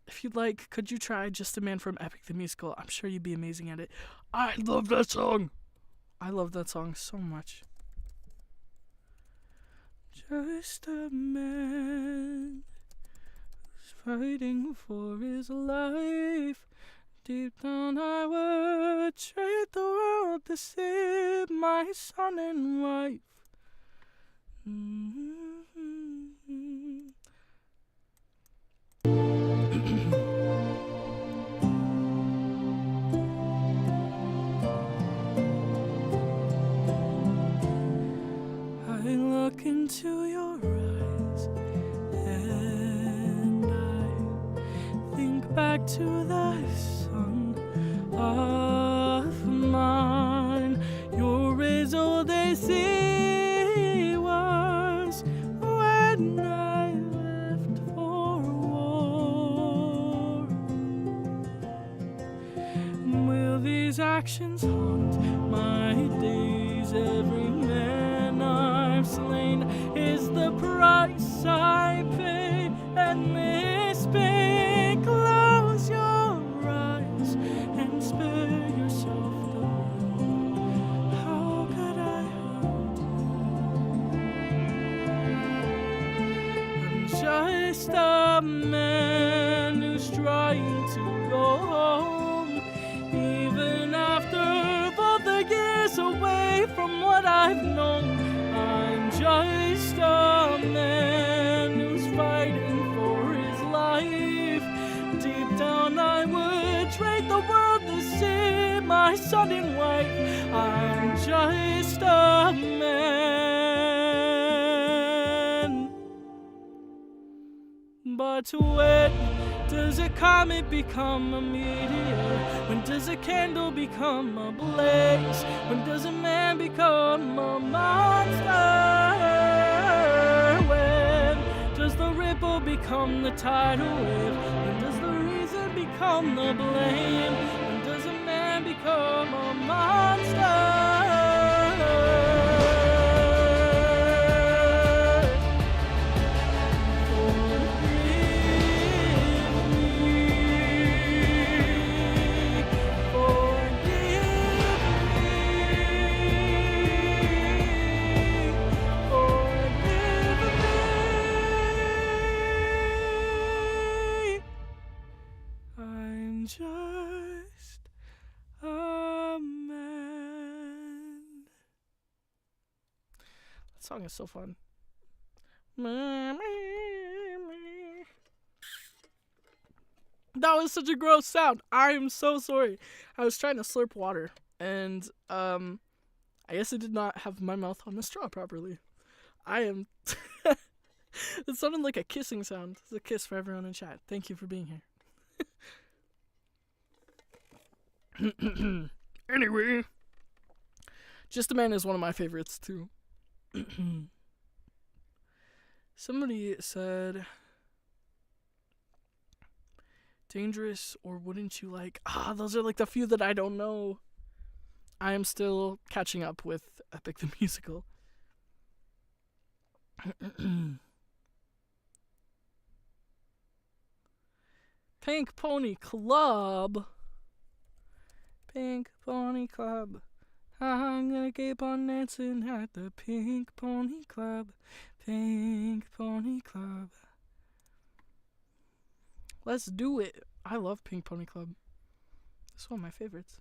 If you'd like, could you try Just a Man from Epic the Musical? I'm sure you'd be amazing at it. I love that song. I love that song so much. Just a man who's fighting for his life. Deep down I would trade the world to save my son and wife. I look into your eyes and I think back to the son of mine. Your as old as he was when I left for war. Will these actions haunt my days? Every man I've slain is the price I pay, and this pain. Close your eyes and spare yourself the war. How could I hurt you? I'm just a man who's trying to go home, even after both the years away from what I've known. I'm just a man who's fighting for his life. Deep down I would trade the world to see my son and wife. I'm just a man. But when does a comet become a meteor? When does a candle become a blaze? When does a man become a monster? When does the ripple become become the tidal wave? When does the reason become the blame? When does a man become a monster? Just a man. That song is so fun. That was such a gross sound. I am so sorry. I was trying to slurp water, and I guess I did not have my mouth on the straw properly. I am. It sounded like a kissing sound. It's a kiss for everyone in chat. Thank you for being here. Anyway, Just a Man is one of my favorites too. Somebody said Dangerous or Wouldn't You Like. Those are like the few that I don't know. I am still catching up with Epic the Musical. Pink Pony Club. Pink Pony Club. I'm gonna keep on dancing at the Pink Pony Club. Pink Pony Club. Let's do it. I love Pink Pony Club. It's one of my favorites.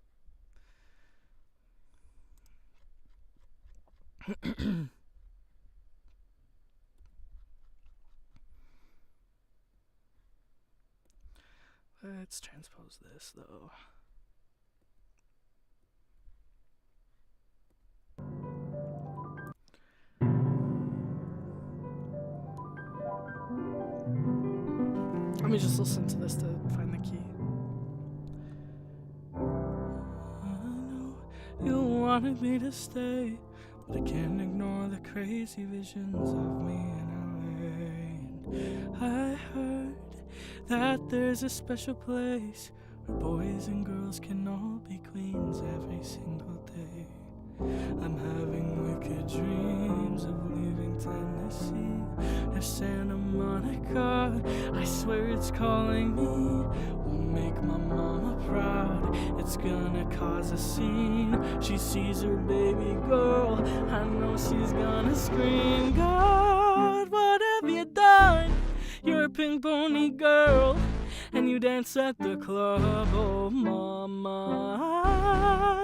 Let's transpose this though. Let me just listen to this to find the key. I know you wanted me to stay, but I can't ignore the crazy visions of me in LA. And I heard that there's a special place where boys and girls can all be queens every single day. I'm having wicked dreams of leaving Tennessee or Santa Monica. I swear it's calling me. Will make my mama proud. It's gonna cause a scene. She sees her baby girl. I know she's gonna scream. God, what have you done? You're a pink pony girl, and you dance at the club. Oh, mama,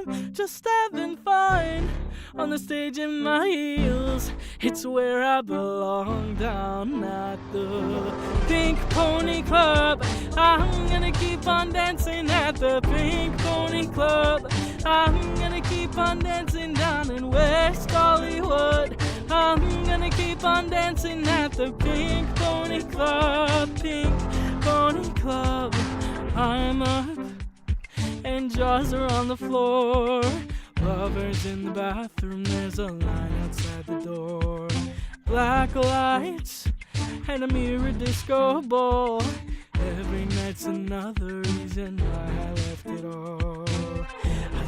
I'm just having fun on the stage in my heels. It's where I belong, down at the Pink Pony Club. I'm gonna keep on dancing at the Pink Pony Club. I'm gonna keep on dancing down in West Hollywood. I'm gonna keep on dancing at the Pink Pony Club. Pink Pony Club. I'm up and jaws are on the floor. Lovers in the bathroom, there's a line outside the door. Black lights and a mirror disco ball. Every night's another reason why I left it all. I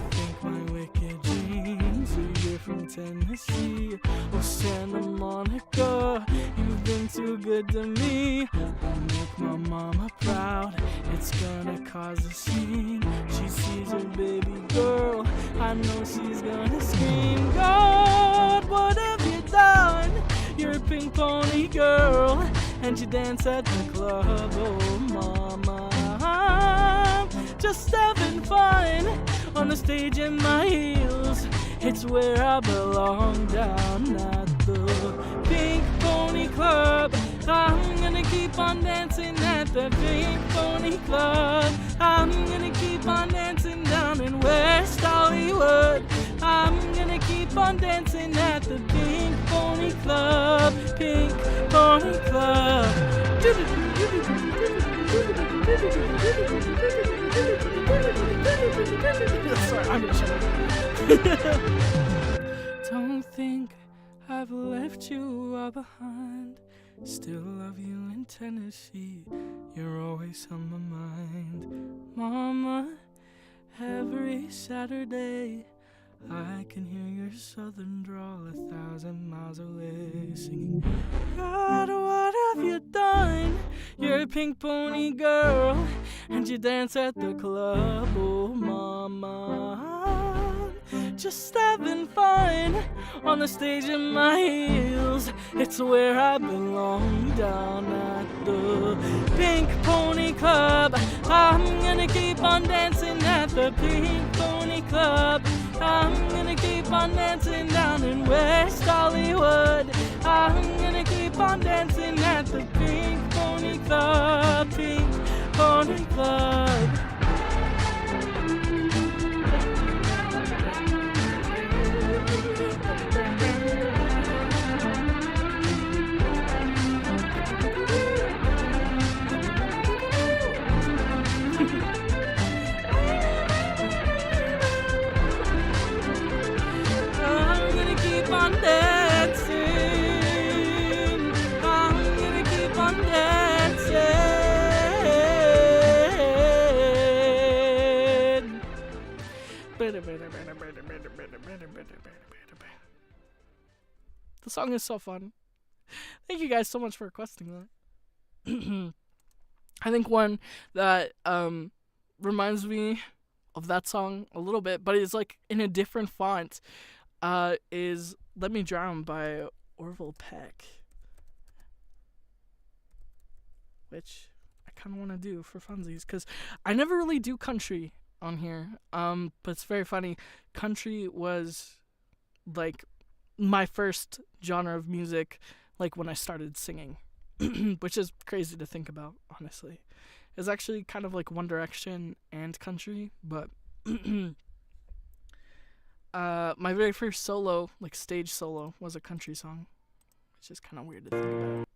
think my wicked dreams are here from Tennessee or Santa Monica. You've been too good to me. I'll make my mama proud. It's gonna cause a scene. She sees her baby girl. I know she's gonna scream. God, what have you done? You're a pink pony girl, and you dance at the club. Oh, mama, I'm just having fun on the stage in my heels. It's where I belong, down at the Pink Pony Club. I'm gonna keep on dancing at the Pink Pony Club. I'm gonna keep on dancing down in West Hollywood. I'm gonna keep on dancing at the Pink Pony Club. Pink Pony Club. Sorry, I'm gonna shut up. Don't think I've left you all behind. Still love you in Tennessee. You're always on my mind. Mama, every Saturday I can hear your southern drawl 1,000 miles away, singing, God, what have you done? You're a pink pony girl, and you dance at the club, oh mama. Just having fun on the stage in my heels. It's where I belong, down at the Pink Pony Club. I'm gonna keep on dancing at the Pink Pony Club. I'm gonna keep on dancing down in West Hollywood. I'm gonna keep on dancing at the Pink Pony Club. Pink Pony Club. The song is so fun. Thank you guys so much for requesting that. I think one that reminds me of that song a little bit, but it's like in a different font, is Let Me Drown by Orville Peck, which I kind of want to do for funsies because I never really do country on here. But it's very funny. Country was like my first genre of music, like when I started singing, which is crazy to think about, honestly. It's actually kind of like One Direction and country, but my very first solo, like stage solo, was a country song, which is kind of weird to think about.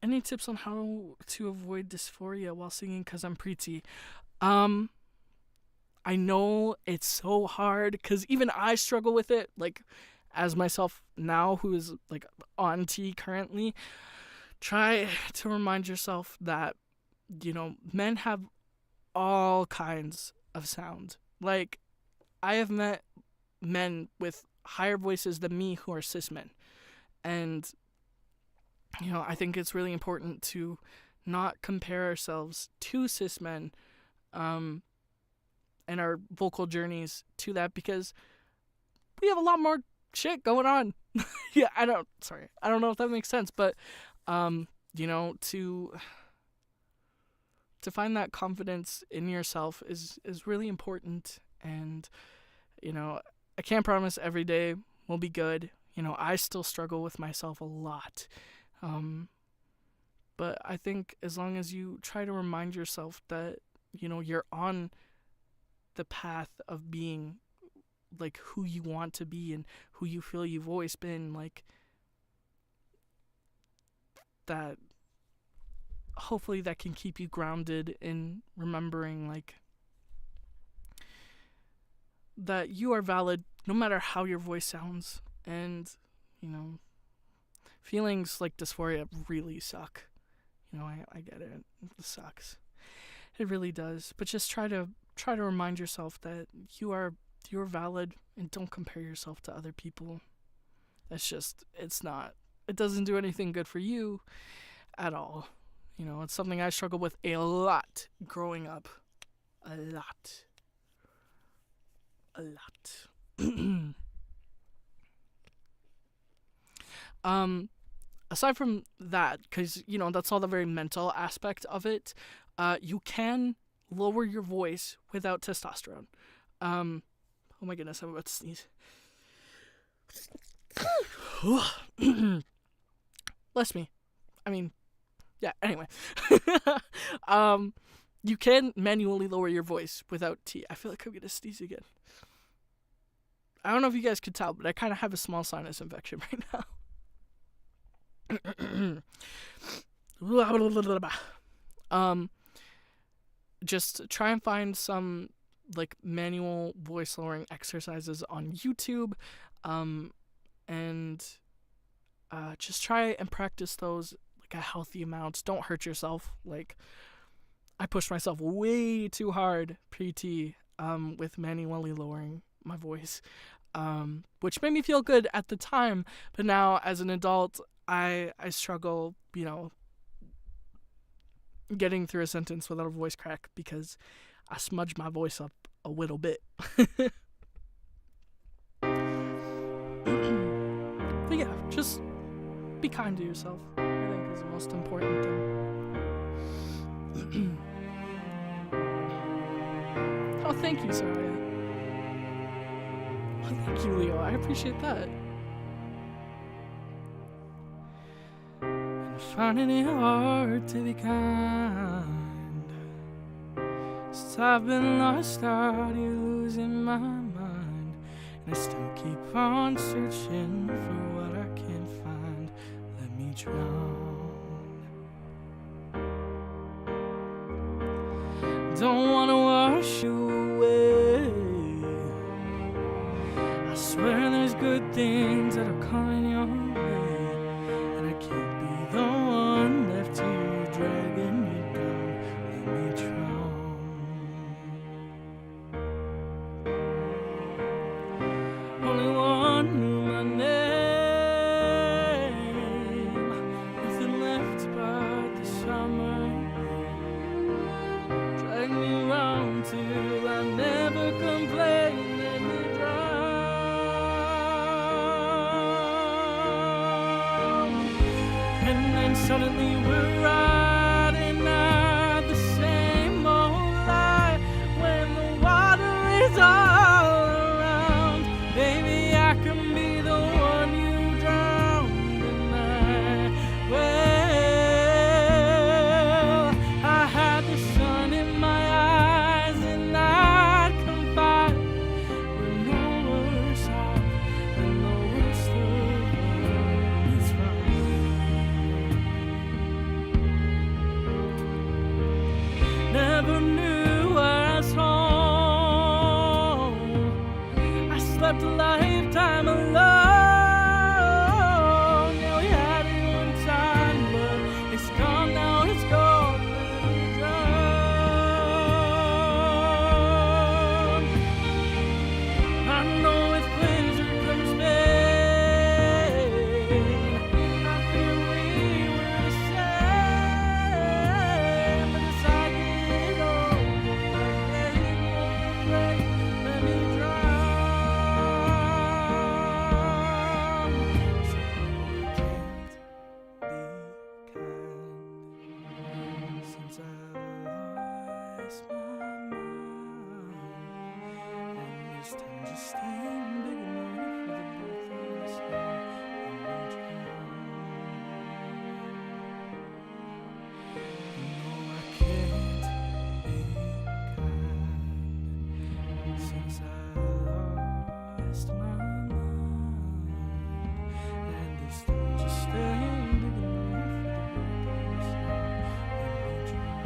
Any tips on how to avoid dysphoria while singing because I'm preety? I know it's so hard because even I struggle with it, like as myself now, who is like on T currently. Try to remind yourself that, you know, men have all kinds of sound. Like, I have met men with higher voices than me who are cis men. And, you know, I think it's really important to not compare ourselves to cis men and our vocal journeys to that because we have a lot more shit going on. Yeah, I don't know if that makes sense, but, you know, to find that confidence in yourself is really important. And, you know, I can't promise every day will be good. You know, I still struggle with myself a lot. But I think as long as you try to remind yourself that, you know, you're on the path of being like who you want to be and who you feel you've always been, like that, hopefully that can keep you grounded in remembering like that you are valid no matter how your voice sounds. And, you know, feelings like dysphoria really suck. You know, I get it. It sucks. It really does. But just try to remind yourself that you're valid and don't compare yourself to other people. It doesn't do anything good for you at all. You know, it's something I struggled with a lot growing up. A lot. Aside from that, because, you know, that's all the very mental aspect of it, you can lower your voice without testosterone. Oh my goodness, I'm about to sneeze. Bless me. I mean, yeah, anyway. You can manually lower your voice without tea. I feel like I'm gonna sneeze again. I don't know if you guys could tell, but I kind of have a small sinus infection right now. just try and find some like manual voice lowering exercises on YouTube, and just try and practice those like a healthy amount. Don't hurt yourself. Like I pushed myself way too hard PT with manually lowering my voice, which made me feel good at the time. But now as an adult, I struggle, getting through a sentence without a voice crack because I smudge my voice up a little bit. But yeah, just be kind to yourself, I think, is the most important thing. Oh, thank you, Soraya. Oh, thank you, Leo. I appreciate that. Been finding it hard to be kind. Since I've been lost, started losing my mind. And I still keep on searching for what I can't find. Let me drown. Don't wanna wash you away. I swear there's good things that are coming your way, and I can't be the one left here dragging you down. Let me drown. Only one knew my name. Nothing left but the summer. Drag me round till I never complain. Let me drown. And then suddenly we're riding out the same old lie. When the water is all around, baby, I can be the one you drowned in my well. I had the sun in my eyes and I'd confide. We're no worse off than the worst of us. Never knew I was home. I slept a lifetime alone. Yeah, we had it one time, but it's gone now, it's gone. Let me drown. I know with pleasure comes pain. I fear we were the same, but as I get older, they won't refrain. Let me drown. So I can't be kind since I lost my mind. And this time just staying big enough for the both of us now. Let me drown. No, I can't be kind since I lost my mind. And this time just staying big enough for the both of us now. Let me drown.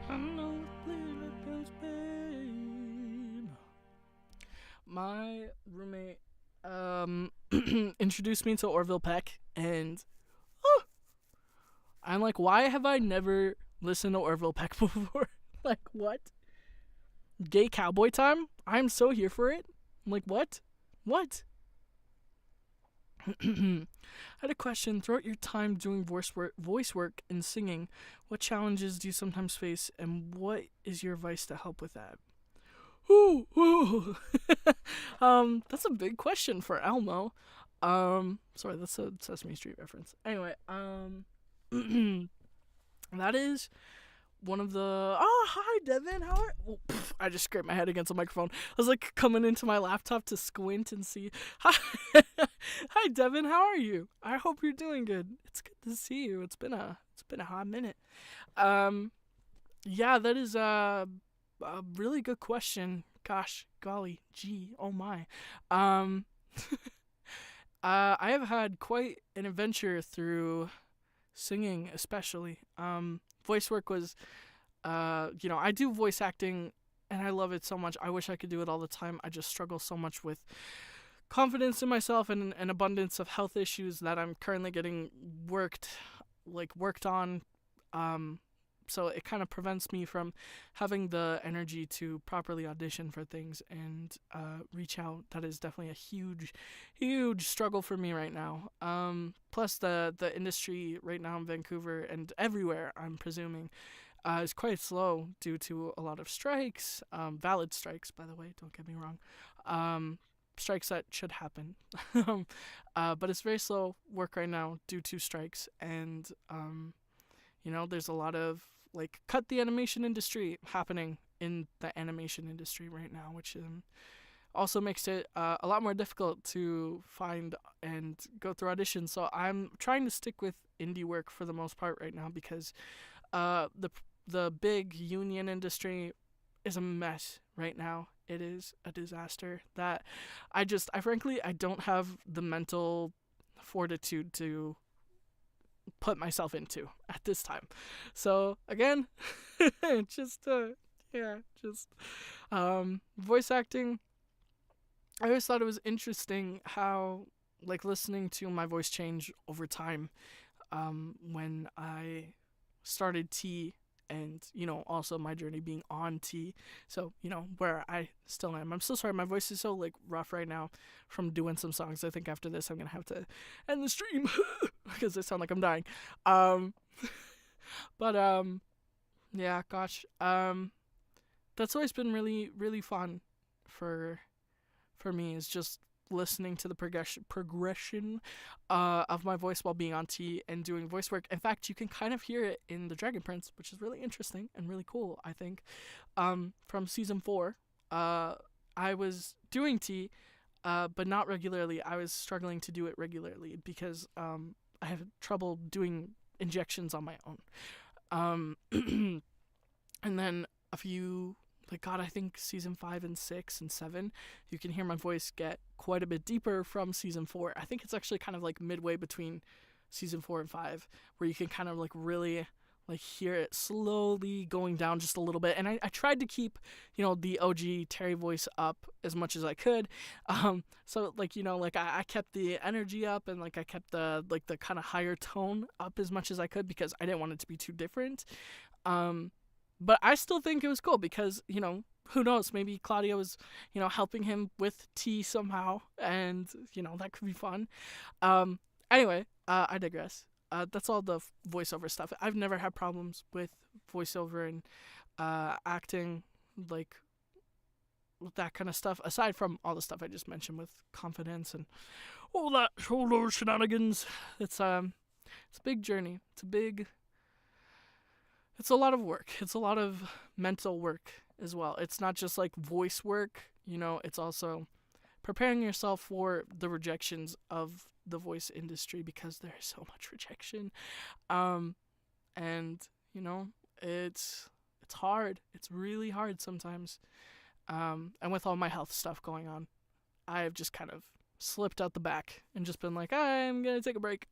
I know with pleasure comes pain. My roommate introduced me to Orville Peck, and I'm like, why have I never listened to Orville Peck before? Like, what? Gay Cowboy Time? I'm so here for it. I'm like, what? What? I had a question. Throughout your time doing voice work and singing, what challenges do you sometimes face, and what is your advice to help with that? Ooh, ooh. That's a big question for Elmo. Sorry, that's a Sesame Street reference. Anyway, that is one of the. Oh, hi, Devin. How are? Oh, I just scraped my head against the microphone. I was like coming into my laptop to squint and see. Hi, hi, Devin. How are you? I hope you're doing good. It's good to see you. It's been a hot minute. Yeah, that is a really good question. Gosh, golly, gee, oh my. I have had quite an adventure through singing especially. Voice work was, I do voice acting and I love it so much. I wish I could do it all the time. I just struggle so much with confidence in myself and an abundance of health issues that I'm currently getting worked on. So it kind of prevents me from having the energy to properly audition for things and reach out. That is definitely a huge struggle for me right now. Plus the industry right now in Vancouver and everywhere, I'm presuming, is quite slow due to a lot of strikes, valid strikes, by the way, don't get me wrong. Strikes that should happen. But it's very slow work right now due to strikes. And, there's a lot of, cut the animation industry happening in the animation industry right now, which also makes it a lot more difficult to find and go through auditions. So I'm trying to stick with indie work for the most part right now because the big union industry is a mess right now. It is a disaster that I frankly, I don't have the mental fortitude to put myself into at this time. So again, just voice acting. I always thought it was interesting how listening to my voice change over time when I started T, and also my journey being on T, so where I still am. I'm so sorry, my voice is so rough right now from doing some songs. I think after this I'm gonna have to end the stream because I sound like I'm dying. But yeah, gosh, that's always been really, really fun for me, is just listening to the progression of my voice while being on T and doing voice work. In fact, you can kind of hear it in the Dragon Prince, which is really interesting and really cool, I think. From season 4, I was doing T, but not regularly. I was struggling to do it regularly because I have trouble doing injections on my own. And then a few, I think season 5 and 6 and 7, you can hear my voice get quite a bit deeper from season 4. I think it's actually kind of midway between season 4 and 5, where you can kind of really hear it slowly going down just a little bit. And I tried to keep, the OG Terry voice up as much as I could. So I kept the energy up, and I kept the the kind of higher tone up as much as I could because I didn't want it to be too different. But I still think it was cool because, who knows, maybe Claudia was, helping him with T somehow, and, that could be fun. Anyway, I digress. That's all the voiceover stuff. I've never had problems with voiceover and acting, that kind of stuff, aside from all the stuff I just mentioned with confidence and all those shenanigans. It's a big journey. It's a lot of work. It's a lot of mental work as well. It's not just voice work, it's also preparing yourself for the rejections of the voice industry, because there is so much rejection. And, it's hard. It's really hard sometimes. And with all my health stuff going on, I've just kind of slipped out the back and just been I'm going to take a break.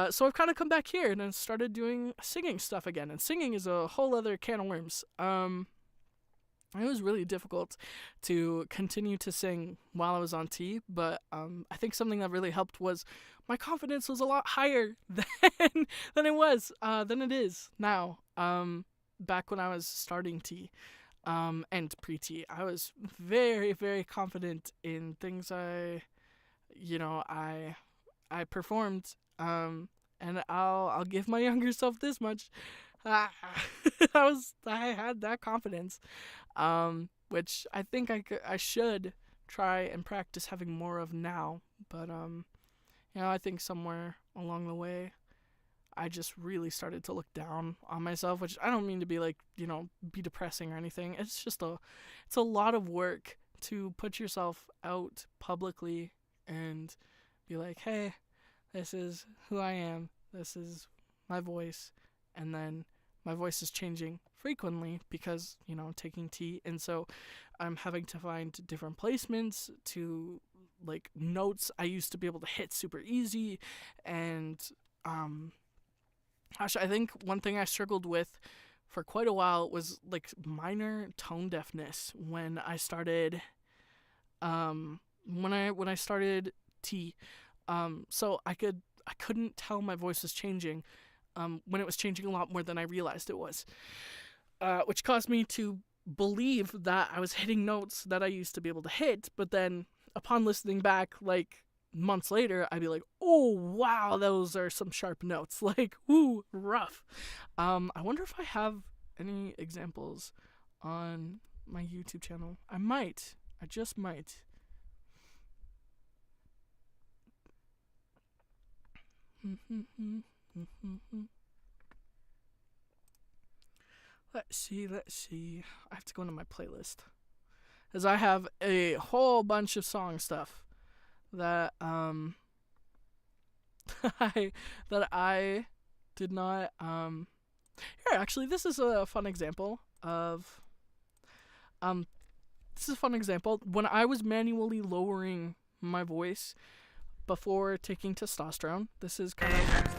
So I've kind of come back here and then started doing singing stuff again. And singing is a whole other can of worms. It was really difficult to continue to sing while I was on T, but I think something that really helped was my confidence was a lot higher than it is now. Back when I was starting T, and pre-T, I was very, very confident in things I performed. And I'll give my younger self this much. I had that confidence, which I think I should try and practice having more of now. But I think somewhere along the way, I just really started to look down on myself, which I don't mean to be be depressing or anything. It's just it's a lot of work to put yourself out publicly and be hey, this is who I am, this is my voice, and then my voice is changing frequently because, taking T, and so I'm having to find different placements to, notes I used to be able to hit super easy, and, Gosh, I think one thing I struggled with for quite a while was like minor tone deafness when I started when I started T. So I couldn't tell my voice was changing when it was changing a lot more than I realized it was, which caused me to believe that I was hitting notes that I used to be able to hit, but then upon listening back, like months later, I'd be like, oh wow, those are some sharp notes. Like, ooh, rough. I wonder if I have any examples on my YouTube channel. I might. I just might. Let's see. I have to go into my playlist. As I have a whole bunch of song stuff that that I did not here actually this is a fun example of when I was manually lowering my voice before taking testosterone. This is kind of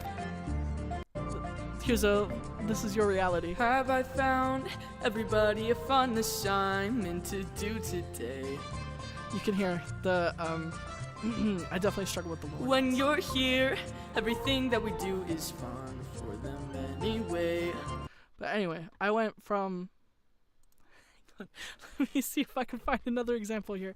this is your reality. Have I found everybody a fun assignment to do today? You can hear the I definitely struggle with the Lord. When you're here, everything that we do is fun for them anyway. But anyway, I went from let me see if I can find another example here.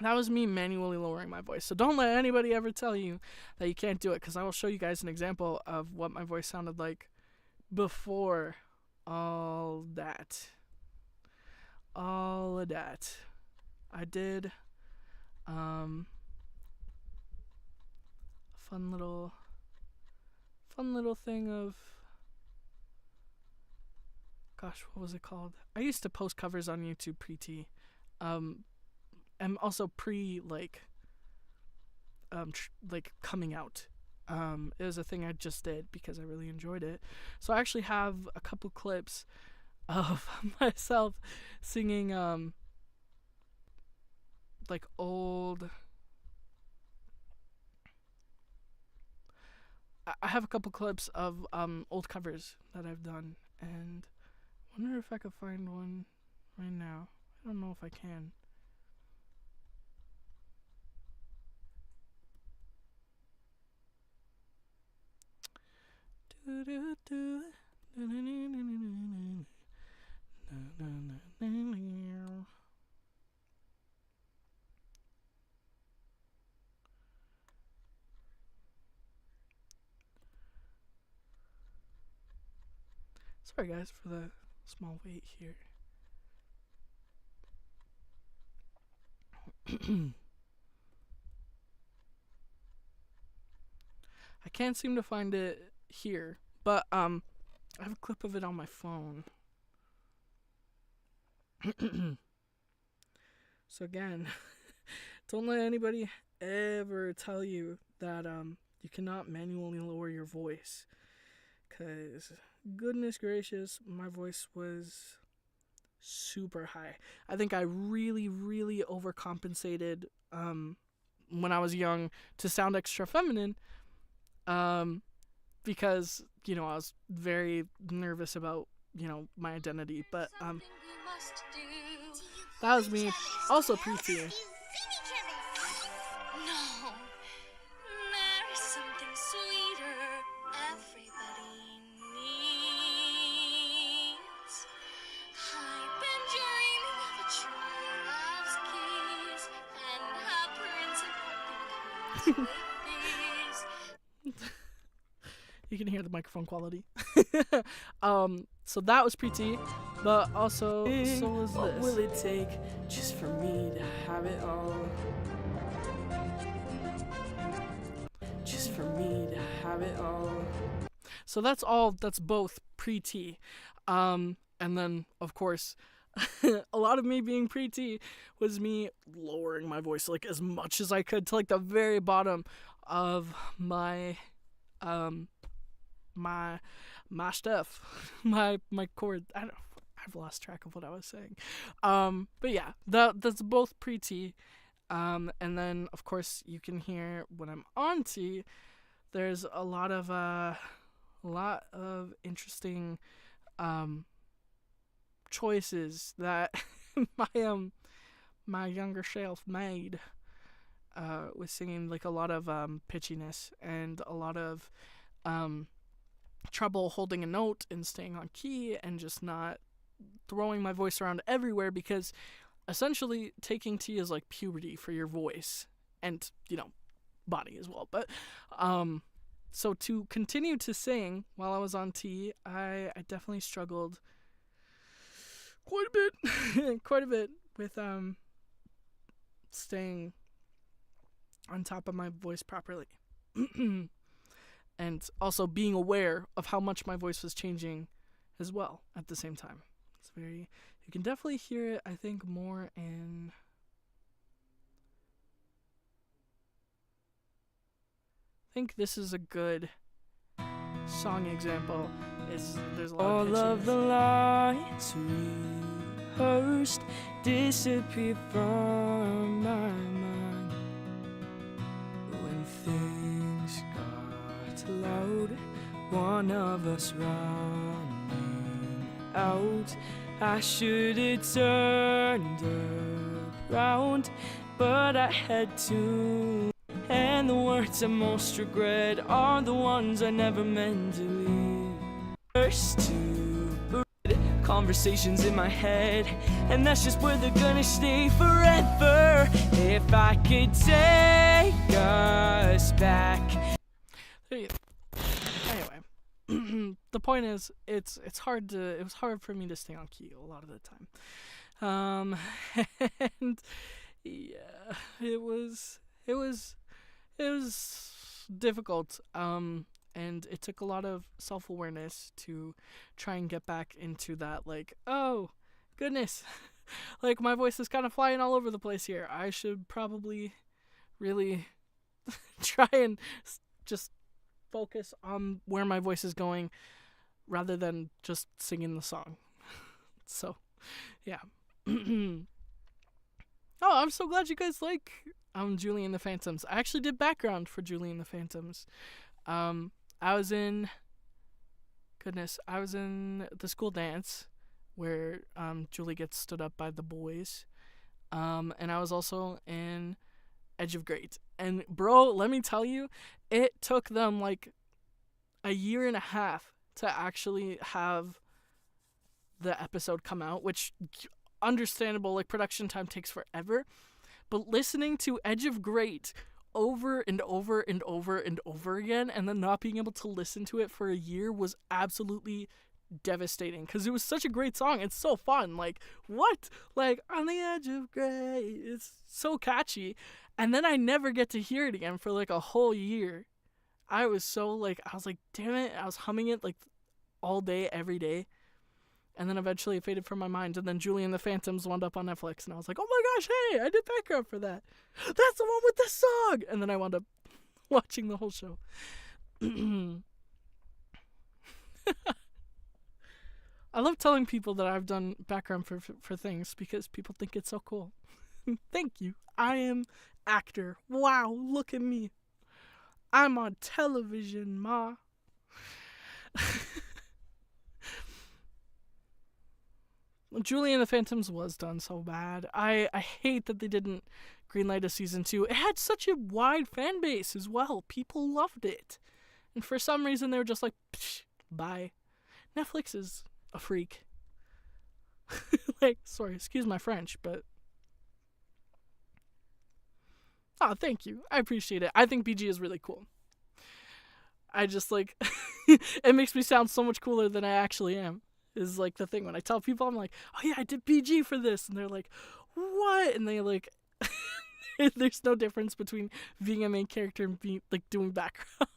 That was me manually lowering my voice. So don't let anybody ever tell you that you can't do it, because I will show you guys an example of what my voice sounded like before all that. All of that. I did fun little thing of, gosh, what was it called? I used to post covers on YouTube pre-T. And also pre like coming out. It was a thing I just did because I really enjoyed it. So I actually have a couple clips of myself singing like old. I have a couple clips of old covers that I've done, and I wonder if I could find one right now. I don't know if I can. Sorry guys for the small wait here. I can't seem to find it here, but I have a clip of it on my phone. So again, don't let anybody ever tell you that you cannot manually lower your voice, cause goodness gracious, my voice was super high. I think I really overcompensated when I was young to sound extra feminine. Because, you know, I was very nervous about, you know, my identity. But that was me, also pre-T. No, there is something sweeter everybody needs. I've been dreaming of a true love's kiss and a prince of pumpkin You can hear the microphone quality. So that was pre-T, but also so was this. What will it take just for me to have it all? Just for me to have it all. So that's both pre-T. And then of course a lot of me being pre-T was me lowering my voice like as much as I could to like the very bottom of my my stuff, my chord. I've lost track of what I was saying. But yeah, that's both pre-T. And then of course you can hear when I'm on T there's a lot of interesting choices that my younger self made with singing, like a lot of pitchiness and a lot of trouble holding a note and staying on key and just not throwing my voice around everywhere, because essentially taking tea is like puberty for your voice and, body as well. But so to continue to sing while I was on tea, I definitely struggled quite a bit with staying on top of my voice properly. And also being aware of how much my voice was changing as well at the same time. It's very, you can definitely hear it, I think, more in, I think this is a good song example. There's a lot all of the lights rehearsed disappear from my mind when things got loud. One of us running out. I should have turned around, but I had to. And the words I most regret are the ones I never meant to leave. First two conversations in my head, and that's just where they're gonna stay forever. If I could take us back. Anyway, the point is, it was hard for me to stay on key a lot of the time. And yeah, it was difficult. And it took a lot of self-awareness to try and get back into that, like, oh, goodness, like, my voice is kind of flying all over the place here. I should probably really try and just focus on where my voice is going rather than just singing the song. So, yeah. Oh, I'm so glad you guys like Julie and the Phantoms. I actually did background for Julie and the Phantoms. I was in the school dance where Julie gets stood up by the boys. And I was also in Edge of Great. And bro, let me tell you, it took them like a year and a half to actually have the episode come out, which understandable, like production time takes forever. But listening to Edge of Great over and over and over and over again, and then not being able to listen to it for a year was absolutely devastating, because it was such a great song. It's so fun. Like, what? Like, on the edge of gray. It's so catchy. And then I never get to hear it again for like a whole year. I was like, damn it. I was humming it like all day, every day. And then eventually it faded from my mind. And then Julie and the Phantoms wound up on Netflix. And I was like, oh my gosh, hey, I did background for that. That's the one with the song. And then I wound up watching the whole show. I love telling people that I've done background for things because people think it's so cool. Thank you. I am actor. Wow, look at me. I'm on television, ma. Julie and the Phantoms was done so bad. I hate that they didn't greenlight a season 2. It had such a wide fan base as well. People loved it. And for some reason, they were just like, psh, bye. Netflix is a freak. Like, sorry, excuse my French, but... Oh, thank you. I appreciate it. I think BG is really cool. I just, like... it makes me sound so much cooler than I actually am. Is like the thing when I tell people, I'm like, oh yeah, I did BG for this, and they're like, what? And they like, there's no difference between being a main character and being like doing background.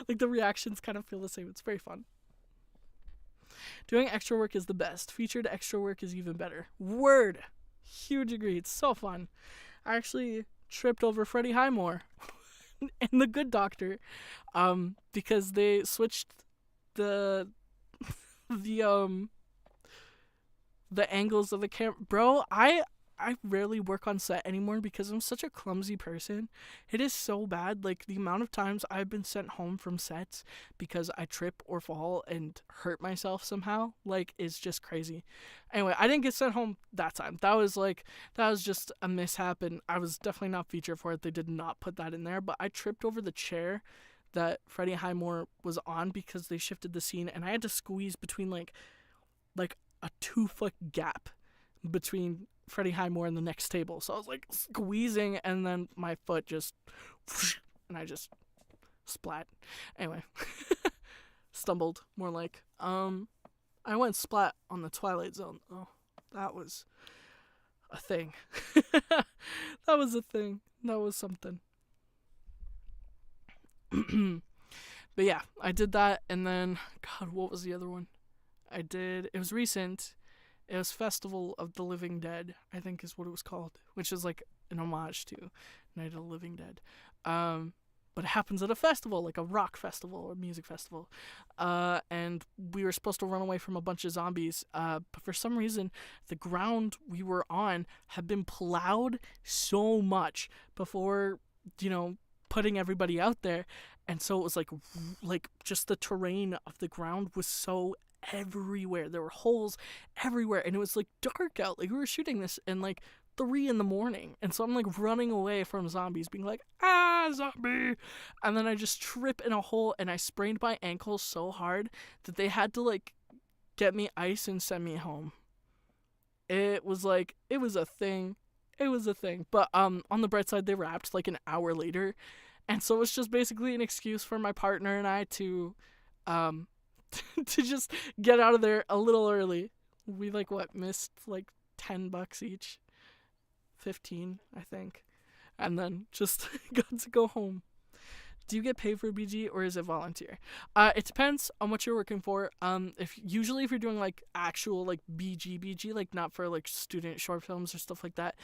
Like the reactions kind of feel the same. It's very fun. Doing extra work is the best. Featured extra work is even better. Word. Huge agree. It's so fun. I actually tripped over Freddie Highmore in The Good Doctor, because they switched the angles of the camera. Bro, I I rarely work on set anymore because I'm such a clumsy person. It is so bad. Like, the amount of times I've been sent home from sets because I trip or fall and hurt myself somehow, like, is just crazy. Anyway, I didn't get sent home that time. That was just a mishap, and I was definitely not featured for it. They did not put that in there, but I tripped over the chair that Freddie Highmore was on because they shifted the scene, and I had to squeeze between like a 2-foot gap between Freddie Highmore and the next table. So I was like squeezing, and then my foot just and I just splat. Anyway, stumbled more like. I went splat on the Twilight Zone. Oh, that was a thing. That was a thing. That was something. But yeah, I did that, and then God, what was the other one? It was recent. It was Festival of the Living Dead, I think is what it was called, which is like an homage to Night of the Living Dead. But it happens at a festival, like a rock festival or music festival. And we were supposed to run away from a bunch of zombies. But for some reason, the ground we were on had been plowed so much before, putting everybody out there. And so it was like just the terrain of the ground was so everywhere. There were holes everywhere, and it was like dark out. Like, we were shooting this in like 3 a.m, and so I'm like running away from zombies, being like, zombie, and then I just trip in a hole, and I sprained my ankle so hard that they had to like get me ice and send me home. It was a thing. But on the bright side, they wrapped like an hour later, and so it's just basically an excuse for my partner and I to to just get out of there a little early. We missed like $10 each, 15 I think, and then just got to go home. Do you get paid for BG or is it volunteer? It depends on what you're working for. If you're doing like actual like BG, like not for like student short films or stuff like that,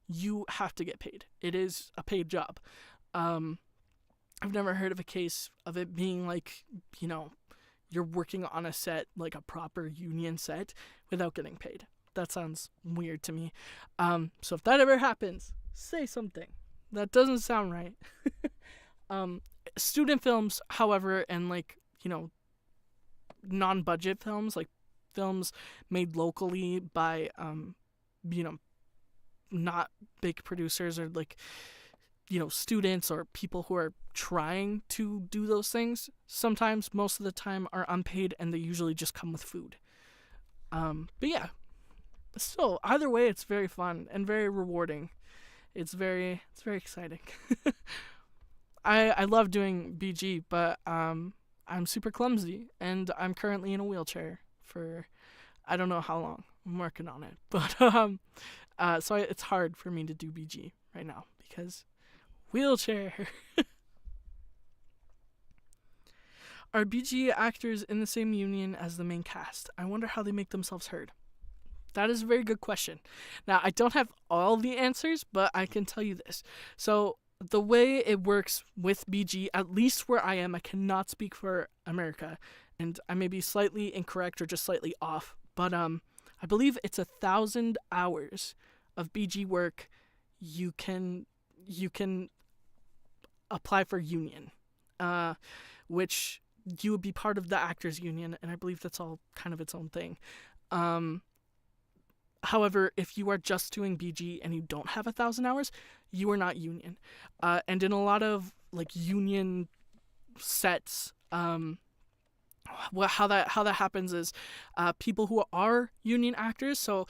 you have to get paid. It is a paid job. I've never heard of a case of it being like, you're working on a set, like a proper union set, without getting paid. That sounds weird to me. So if that ever happens, say something. That doesn't sound right. Student films, however, and like, non-budget films, like films made locally by, not big producers or like, students or people who are trying to do those things, sometimes, most of the time, are unpaid, and they usually just come with food. But yeah, still, either way, it's very fun and very rewarding. It's very exciting. I love doing BG, but I'm super clumsy, and I'm currently in a wheelchair for I don't know how long. I'm working on it, but so it's hard for me to do BG right now because wheelchair. Are BG actors in the same union as the main cast? I wonder how they make themselves heard. That is a very good question. Now, I don't have all the answers, but I can tell you this. So, the way it works with BG, at least where I am, I cannot speak for America, and I may be slightly incorrect or just slightly off, but I believe it's 1,000 hours of BG work you can apply for union, which you would be part of the actors union, and I believe that's all kind of its own thing. However, if you are just doing BG and you don't have 1,000 hours, you are not union. And in a lot of like union sets, how that happens is people who are union actors, so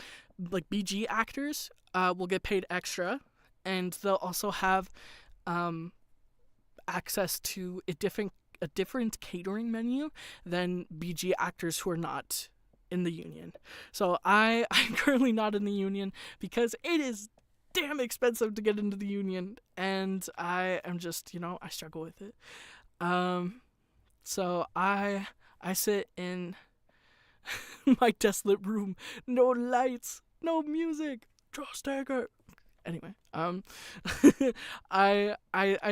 like BG actors, will get paid extra, and they'll also have access to a different catering menu than BG actors who are not in the union. So I'm currently not in the union because it is damn expensive to get into the union, and I am just, I struggle with it. So I sit in my desolate room, no lights, no music, draw stagger. Anyway, I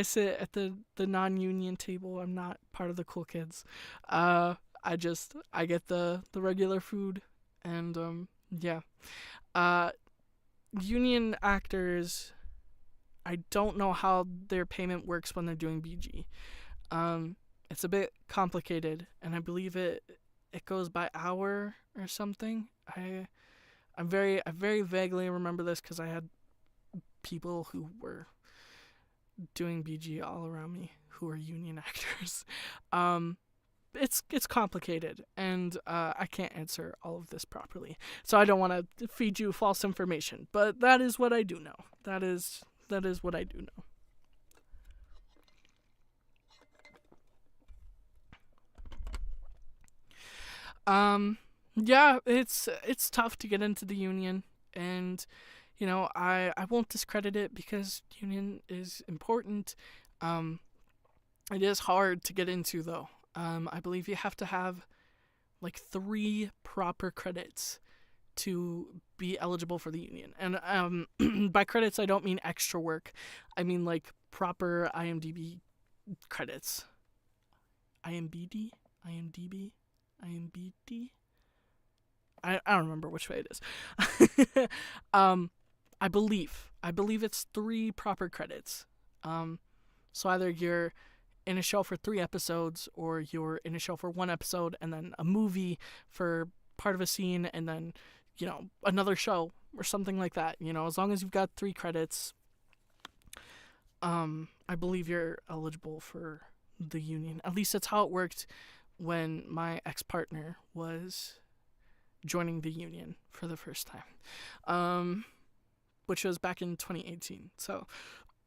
sit at the non-union table. I'm not part of the cool kids. I get the regular food, and yeah. union actors, I don't know how their payment works when they're doing BG. It's a bit complicated, and I believe it goes by hour or something. I very vaguely remember this because I had people who were doing BG all around me who are union actors. It's complicated, and I can't answer all of this properly, so I don't want to feed you false information. But that is what I do know. That is what I do know. Yeah, it's tough to get into the union, and I won't discredit it because union is important. It is hard to get into though. I believe you have to have like 3 proper credits to be eligible for the union. And by credits I don't mean extra work. I mean like proper IMDb credits. IMBD? IMDb? IMBD? I don't remember which way it is. I believe it's 3 proper credits. So either you're in a show for 3 episodes, or you're in a show for 1 episode and then a movie for part of a scene, and then another show or something like that. As long as you've got 3 credits, I believe you're eligible for the union. At least that's how it worked when my ex-partner was joining the union for the first time, which was back in 2018. So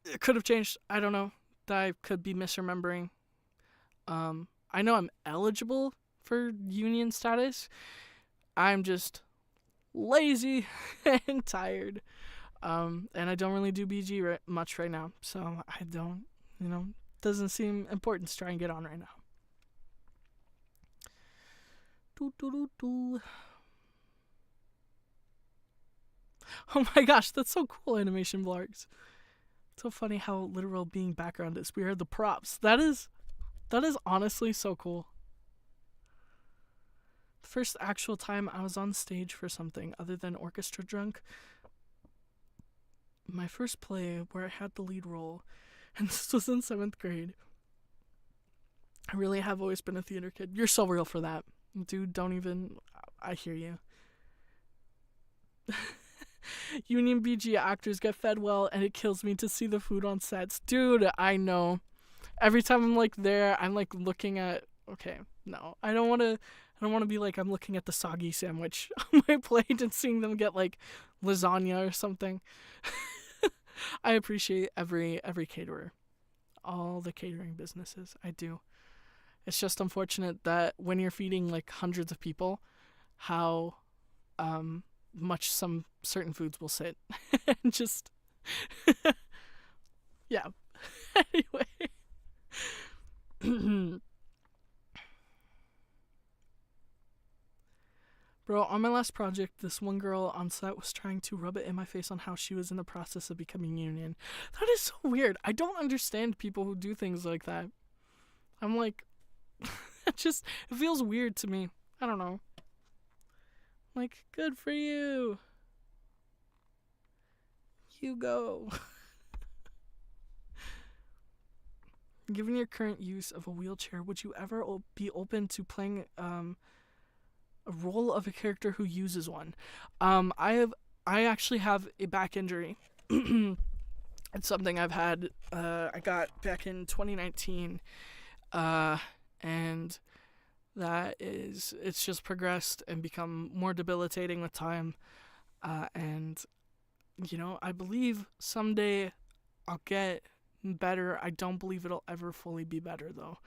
it could have changed. I don't know. I could be misremembering. I know I'm eligible for union status. I'm just lazy and tired. And I don't really do BG much right now. So I don't, doesn't seem important to try and get on right now. Oh my gosh, that's so cool, animation vlogs. So funny how literal being background is. We are the props. That is honestly so cool. The first actual time I was on stage for something other than orchestra drunk, my first play where I had the lead role, and this was in 7th grade. I really have always been a theater kid. You're so real for that. Dude, don't even... I hear you. Union BG actors get fed well, and it kills me to see the food on sets. Dude, I know. Every time I'm like there, I'm like looking at... Okay, no. I don't want to be like I'm looking at the soggy sandwich on my plate and seeing them get like lasagna or something. I appreciate every caterer. All the catering businesses. I do. It's just unfortunate that when you're feeding like hundreds of people, how much some certain foods will sit. And just yeah. Anyway. Bro, on my last project, this one girl on set was trying to rub it in my face on how she was in the process of becoming union. That is so weird. I don't understand people who do things like that. I'm like, it feels weird to me. I don't know. Like, good for you. You go. Given your current use of a wheelchair, would you ever be open to playing a role of a character who uses one? I actually have a back injury. It's something I've had. I got back in 2019, and it's just progressed and become more debilitating with time. And I believe someday I'll get better. I don't believe it'll ever fully be better though.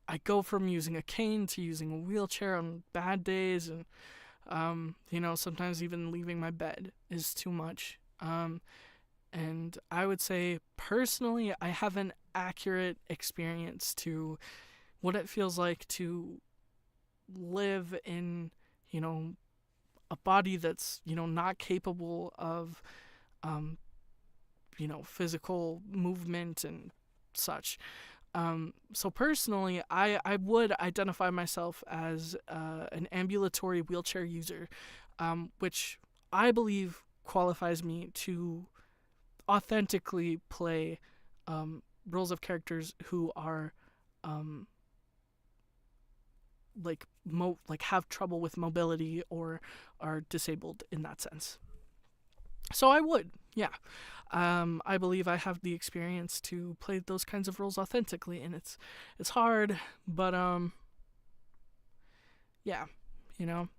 I go from using a cane to using a wheelchair on bad days, and sometimes even leaving my bed is too much. And I would say personally I have an accurate experience to what it feels like to live in a body that's not capable of physical movement and such. So personally, I would identify myself as an ambulatory wheelchair user. which I believe qualifies me to authentically play roles of characters who are like have trouble with mobility or are disabled in that sense. So I would, yeah. I believe I have the experience to play those kinds of roles authentically, and it's hard, but yeah, you know,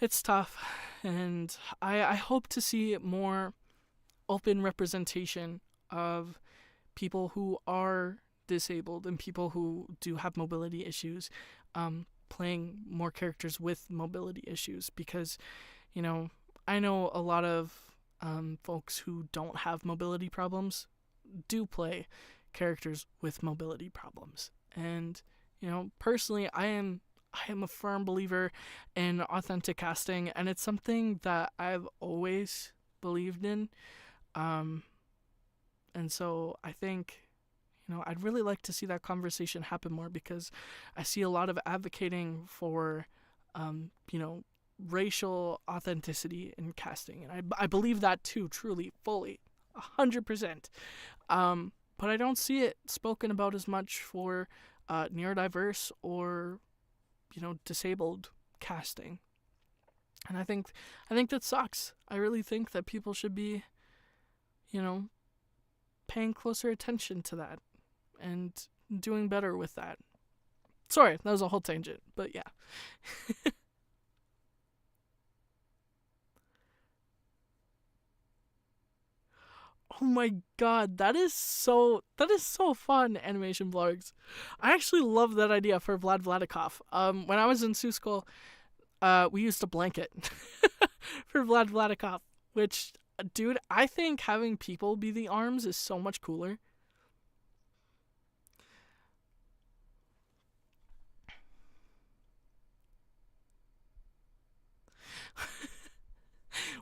it's tough, and I hope to see more open representation of people who are disabled and people who do have mobility issues, playing more characters with mobility issues, because, you know, I know a lot of folks who don't have mobility problems do play characters with mobility problems. And, you know, personally, I am a firm believer in authentic casting, and it's something that I've always believed in. And so I think, you know, I'd really like to see that conversation happen more, because I see a lot of advocating for, you know, racial authenticity in casting, and I believe that too, truly, fully, 100%. But I don't see it spoken about as much for neurodiverse or, you know, disabled casting, and I think that sucks. I really think that people should be, you know, paying closer attention to that and doing better with that. Sorry, that was a whole tangent, but yeah. Oh my god, that is so fun, animation vlogs. I actually love that idea for Vlad Vladikov. When I was in Sioux School, we used a blanket for Vlad Vladikov, which, dude, I think having people be the arms is so much cooler.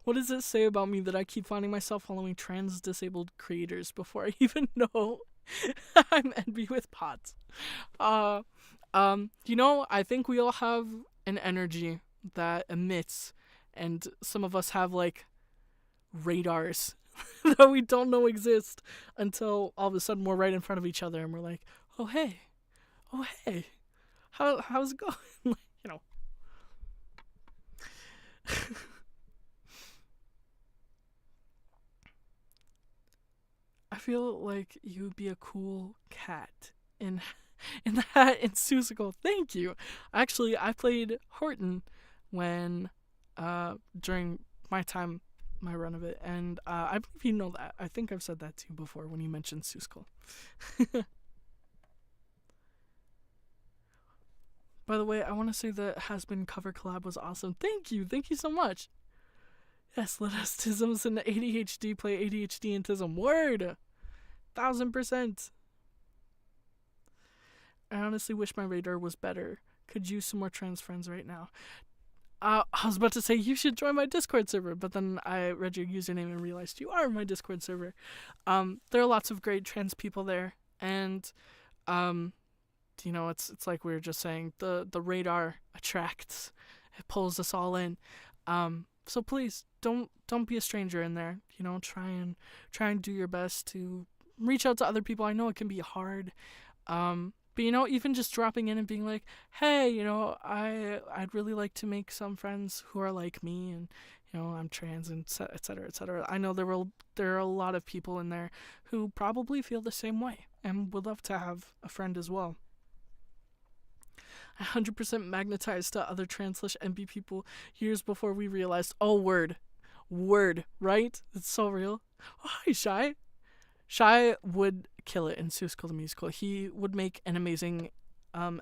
What does it say about me that I keep finding myself following trans disabled creators before I even know I'm envy with pots? You know, I think we all have an energy that emits, and some of us have like radars that we don't know exist until all of a sudden we're right in front of each other and we're like, oh hey, how's it going? Like, you know. I feel like you would be a cool cat in that in Susical. Thank you. Actually, I played Horton when during my run of it, and I believe you know that. I think I've said that to you before when you mentioned Susical. By the way, I want to say the Has Been cover collab was awesome. Thank you so much. Yes, let us tisms and ADHD play ADHD and tism. Word! 1000%. I honestly wish my radar was better. Could use some more trans friends right now. I was about to say you should join my Discord server, but then I read your username and realized you are my Discord server. There are lots of great trans people there, and you know, it's like we were just saying, the radar attracts, it pulls us all in. So please don't be a stranger in there. You know, try and do your best to reach out to other people. I know it can be hard. But you know, even just dropping in and being like, hey, you know, I'd really like to make some friends who are like me, and you know, I'm trans, and et cetera, et cetera. I know there are a lot of people in there who probably feel the same way and would love to have a friend as well. 100% magnetized to other trans/MB people years before we realized. Oh, word, right? It's so real. Oh, hi, Shy. Shy would kill it in Susical the Musical. He would make an amazing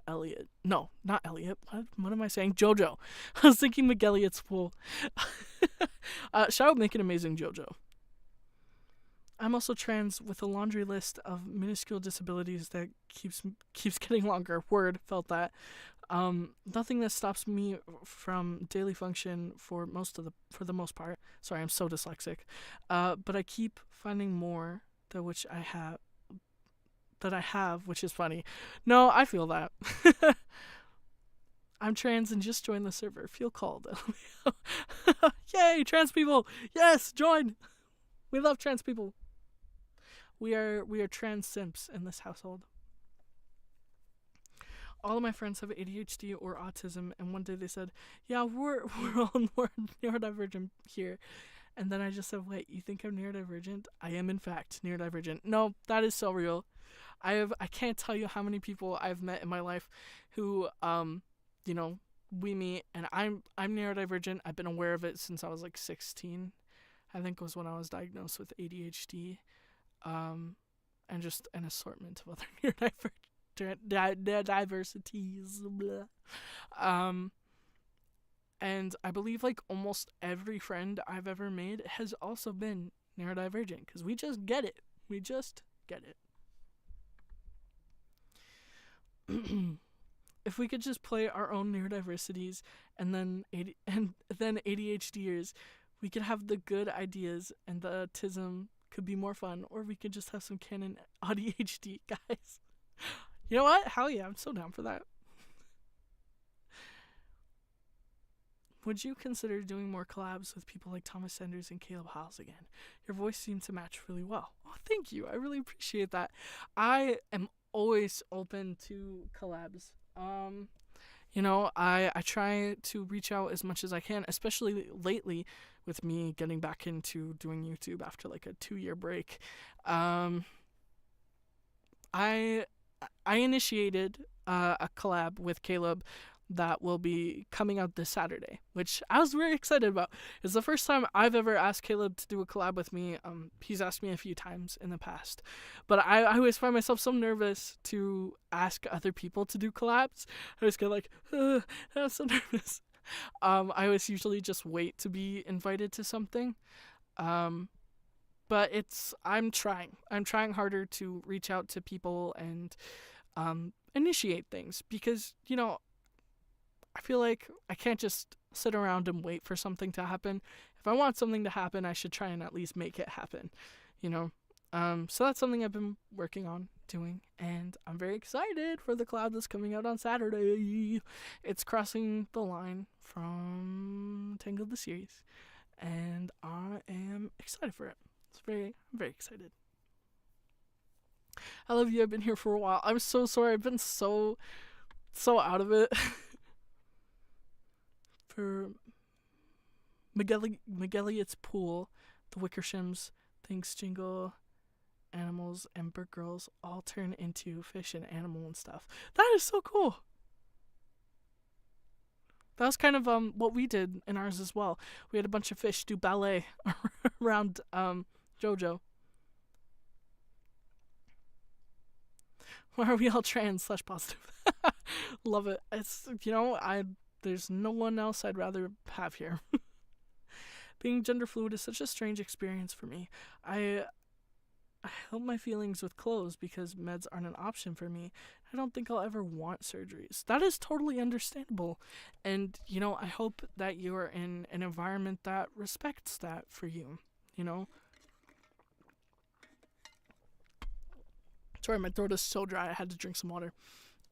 Elliot. No, not Elliot. What am I saying? Jojo. I was thinking McElliot's fool. Shy would make an amazing Jojo. I'm also trans with a laundry list of minuscule disabilities that keeps getting longer. Word, felt that. Nothing that stops me from daily function for the most part. Sorry, I'm so dyslexic. But I keep finding more that I have, which is funny. No, I feel that. I'm trans and just joined the server. Feel called. Yay, trans people! Yes, join! We love trans people. We are trans simps in this household. All of my friends have ADHD or autism, and one day they said, "Yeah, we're all neurodivergent here." And then I just said, "Wait, you think I'm neurodivergent? I am in fact neurodivergent." No, that is so real. I can't tell you how many people I've met in my life who we meet, and I'm neurodivergent. I've been aware of it since I was like 16. I think was when I was diagnosed with ADHD. And just an assortment of other diversities. Blah. And I believe like almost every friend I've ever made has also been neurodivergent, because we just get it. We just get it. If we could just play our own neurodiversities and then ADHDers, we could have the good ideas, and the autism could be more fun, or we could just have some canon ADHD guys. You know what? Hell yeah, I'm so down for that. Would you consider doing more collabs with people like Thomas Sanders and Caleb Hiles again? Your voice seemed to match really well. Oh, thank you. I really appreciate that. I am always open to collabs. I try to reach out as much as I can, especially lately with me getting back into doing YouTube after like a 2-year break. I initiated a collab with Caleb that will be coming out this Saturday, which I was very excited about. It's the first time I've ever asked Caleb to do a collab with me. He's asked me a few times in the past, but I always find myself so nervous to ask other people to do collabs. I always get like, I'm so nervous. I always usually just wait to be invited to something. But I'm trying harder to reach out to people and initiate things, because, I feel like I can't just sit around and wait for something to happen. If I want something to happen, I should try and at least make it happen, So that's something I've been working on doing, and I'm very excited for the collab that's coming out on Saturday. It's crossing the line from Tangled the series, and I am excited for it. I'm very excited. I love you. I've been here for a while. I'm so sorry. I've been so out of it. For McGilliott's Pool, the Wickersham's, Thanks Jingle, Animals, and Bird Girls all turn into fish and animal and stuff. That is so cool. That was kind of what we did in ours as well. We had a bunch of fish do ballet around JoJo. Why are we all trans/positive? Love it. It's, there's no one else I'd rather have here. Being gender fluid is such a strange experience for me. I help my feelings with clothes because meds aren't an option for me. I don't think I'll ever want surgeries. That is totally understandable. And, I hope that you're in an environment that respects that for you, Sorry, my throat is so dry. I had to drink some water.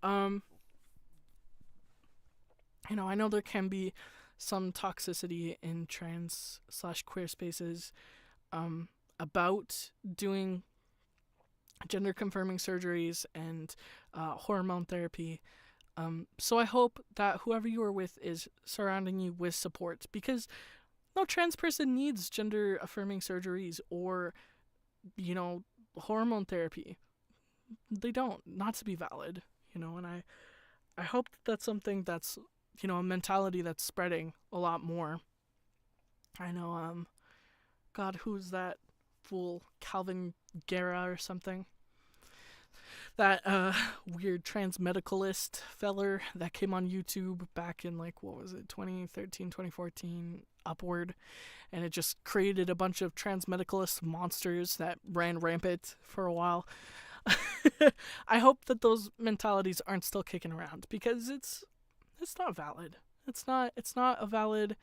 I know there can be some toxicity in trans/queer spaces about doing gender confirming surgeries and hormone therapy. So I hope that whoever you are with is surrounding you with support, because no trans person needs gender affirming surgeries or, hormone therapy. They don't, not to be valid, and I hope that's something that's, a mentality that's spreading a lot more. I know, God, who's that fool? Calvin Guerra or something? That weird trans medicalist feller that came on YouTube back in 2013, 2014, upward, and it just created a bunch of trans medicalist monsters that ran rampant for a while. I hope that those mentalities aren't still kicking around, because it's not valid. It's not a valid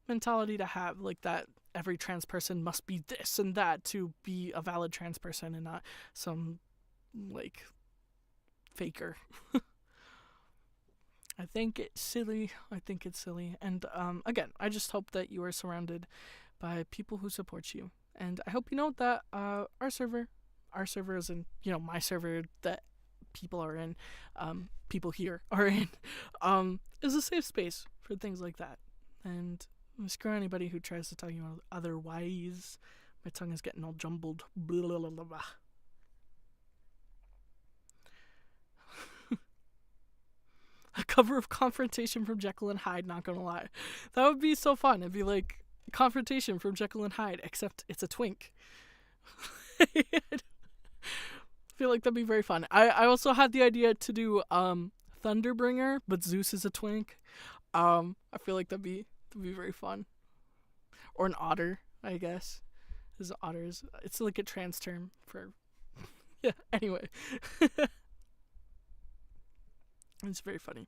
mentality to have, like that every trans person must be this and that to be a valid trans person, and not some faker. I think it's silly. I think it's silly. And again, I just hope that you are surrounded by people who support you. And I hope you know that our server is in, my server that people are in, people here are in, is a safe space for things like that. And screw anybody who tries to tell you otherwise. My tongue is getting all jumbled. Blah, blah, blah, blah. A cover of Confrontation from Jekyll and Hyde, not gonna lie. That would be so fun. It'd be like Confrontation from Jekyll and Hyde, except it's a twink. I feel like that'd be very fun. I also had the idea to do Thunderbringer, but Zeus is a twink. I feel like that'd be very fun. Or an otter, I guess. Because otters, it's like a trans term for. Yeah, anyway. It's very funny.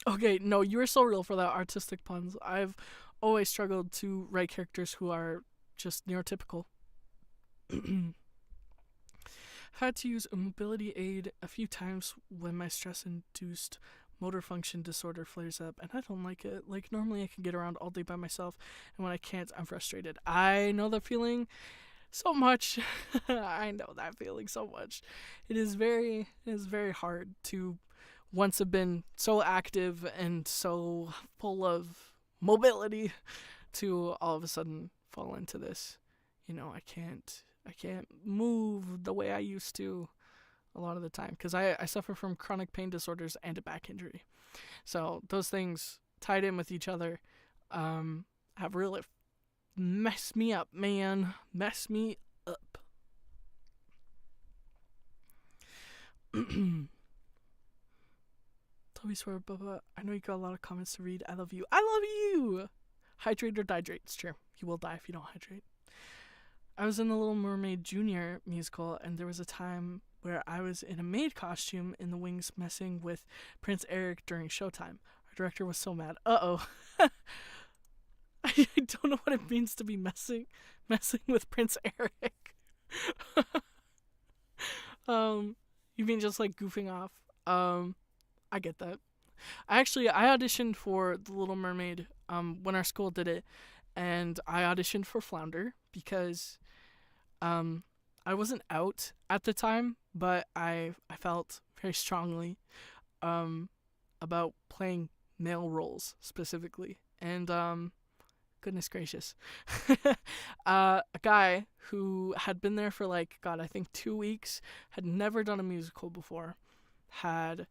Okay, no, you are so real for that artistic puns. I've always struggled to write characters who are just neurotypical. I've had to use a mobility aid a few times when my stress-induced motor function disorder flares up, and I don't like it. Like, normally I can get around all day by myself, and when I can't, I'm frustrated. I know that feeling so much. I know that feeling so much. It is very hard to once have been so active and so full of mobility to all of a sudden fall into this. I can't move the way I used to a lot of the time because I suffer from chronic pain disorders and a back injury. So those things tied in with each other have really messed me up, man. Messed me up. Toby swear, Bubba. I know you got a lot of comments to read. I love you. I love you! Hydrate or dihydrate. It's true. You will die if you don't hydrate. I was in the Little Mermaid Junior musical, and there was a time where I was in a maid costume in the wings messing with Prince Eric during showtime. Our director was so mad. Uh-oh. I don't know what it means to be messing with Prince Eric. You mean just like goofing off? I get that. I auditioned for The Little Mermaid when our school did it, and I auditioned for Flounder because I wasn't out at the time, but I felt very strongly about playing male roles specifically. And goodness gracious. A guy who had been there for I think 2 weeks, had never done a musical before, had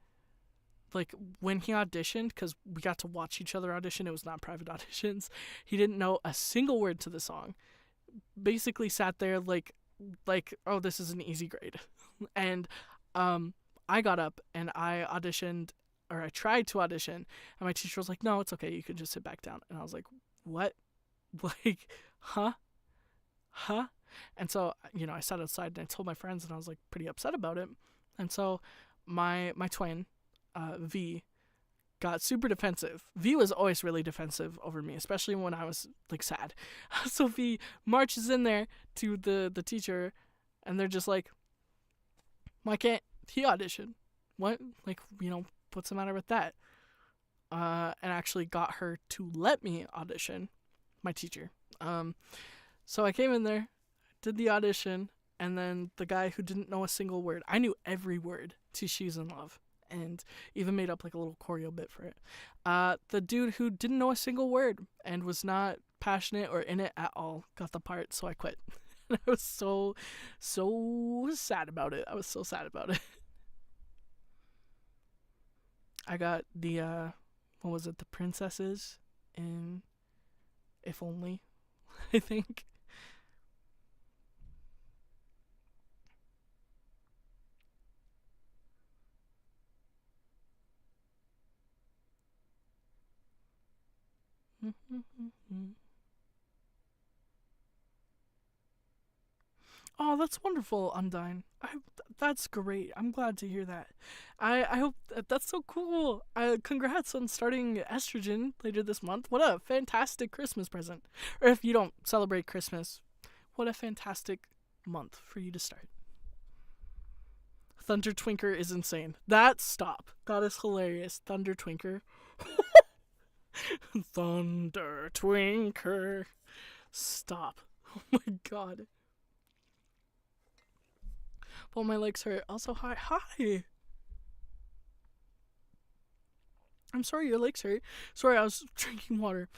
when he auditioned, because we got to watch each other audition, it was not private auditions, he didn't know a single word to the song. Basically sat there oh, this is an easy grade. And I got up and I auditioned, or I tried to audition, and my teacher was like, no, it's okay, you can just sit back down. And I was like, what? Huh? And so, I sat outside and I told my friends, and I was pretty upset about it. And so my twin, V, got super defensive. V was always really defensive over me, especially when I was sad. So V marches in there to the teacher, and they're just like, why can't he audition? What? What's the matter with that? And actually got her to let me audition, my teacher. So I came in there, did the audition, and then the guy who didn't know a single word, I knew every word to She's in Love, and even made up a little choreo bit for it. The dude who didn't know a single word and was not passionate or in it at all got the part, so I quit. I was so sad about it. I was so sad about it. I got the what was it? The princesses in If Only, I think. Oh, that's wonderful, Undyne. That's great. I'm glad to hear that. I hope that's so cool. Congrats on starting Estrogen later this month. What a fantastic Christmas present. Or if you don't celebrate Christmas, what a fantastic month for you to start. Thunder Twinker is insane. Stop. That is hilarious. Thunder Twinker. Thunder Twinker. Stop. Oh my god. Well, my legs hurt. Also, hi. I'm sorry your legs hurt. Sorry, I was drinking water.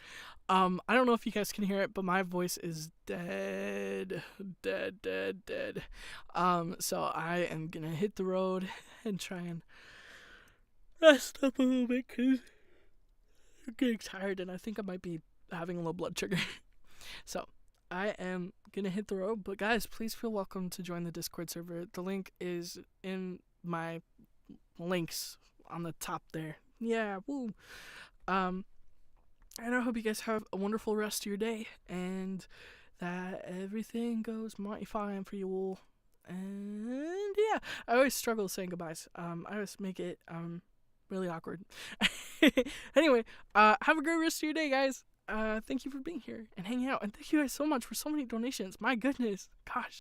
I don't know if you guys can hear it, but my voice is dead. So I am gonna hit the road and try and rest up a little bit because I'm getting tired and I think I might be having a low blood sugar. So I am gonna hit the road, but guys, please feel welcome to join the Discord server. The link is in my links on the top there. Yeah, woo. And I hope you guys have a wonderful rest of your day and that everything goes mighty fine for you all. And yeah, I always struggle saying goodbyes. I always make it really awkward. Anyway, have a great rest of your day, guys. Thank you for being here and hanging out, and thank you guys so much for so many donations. My goodness, gosh.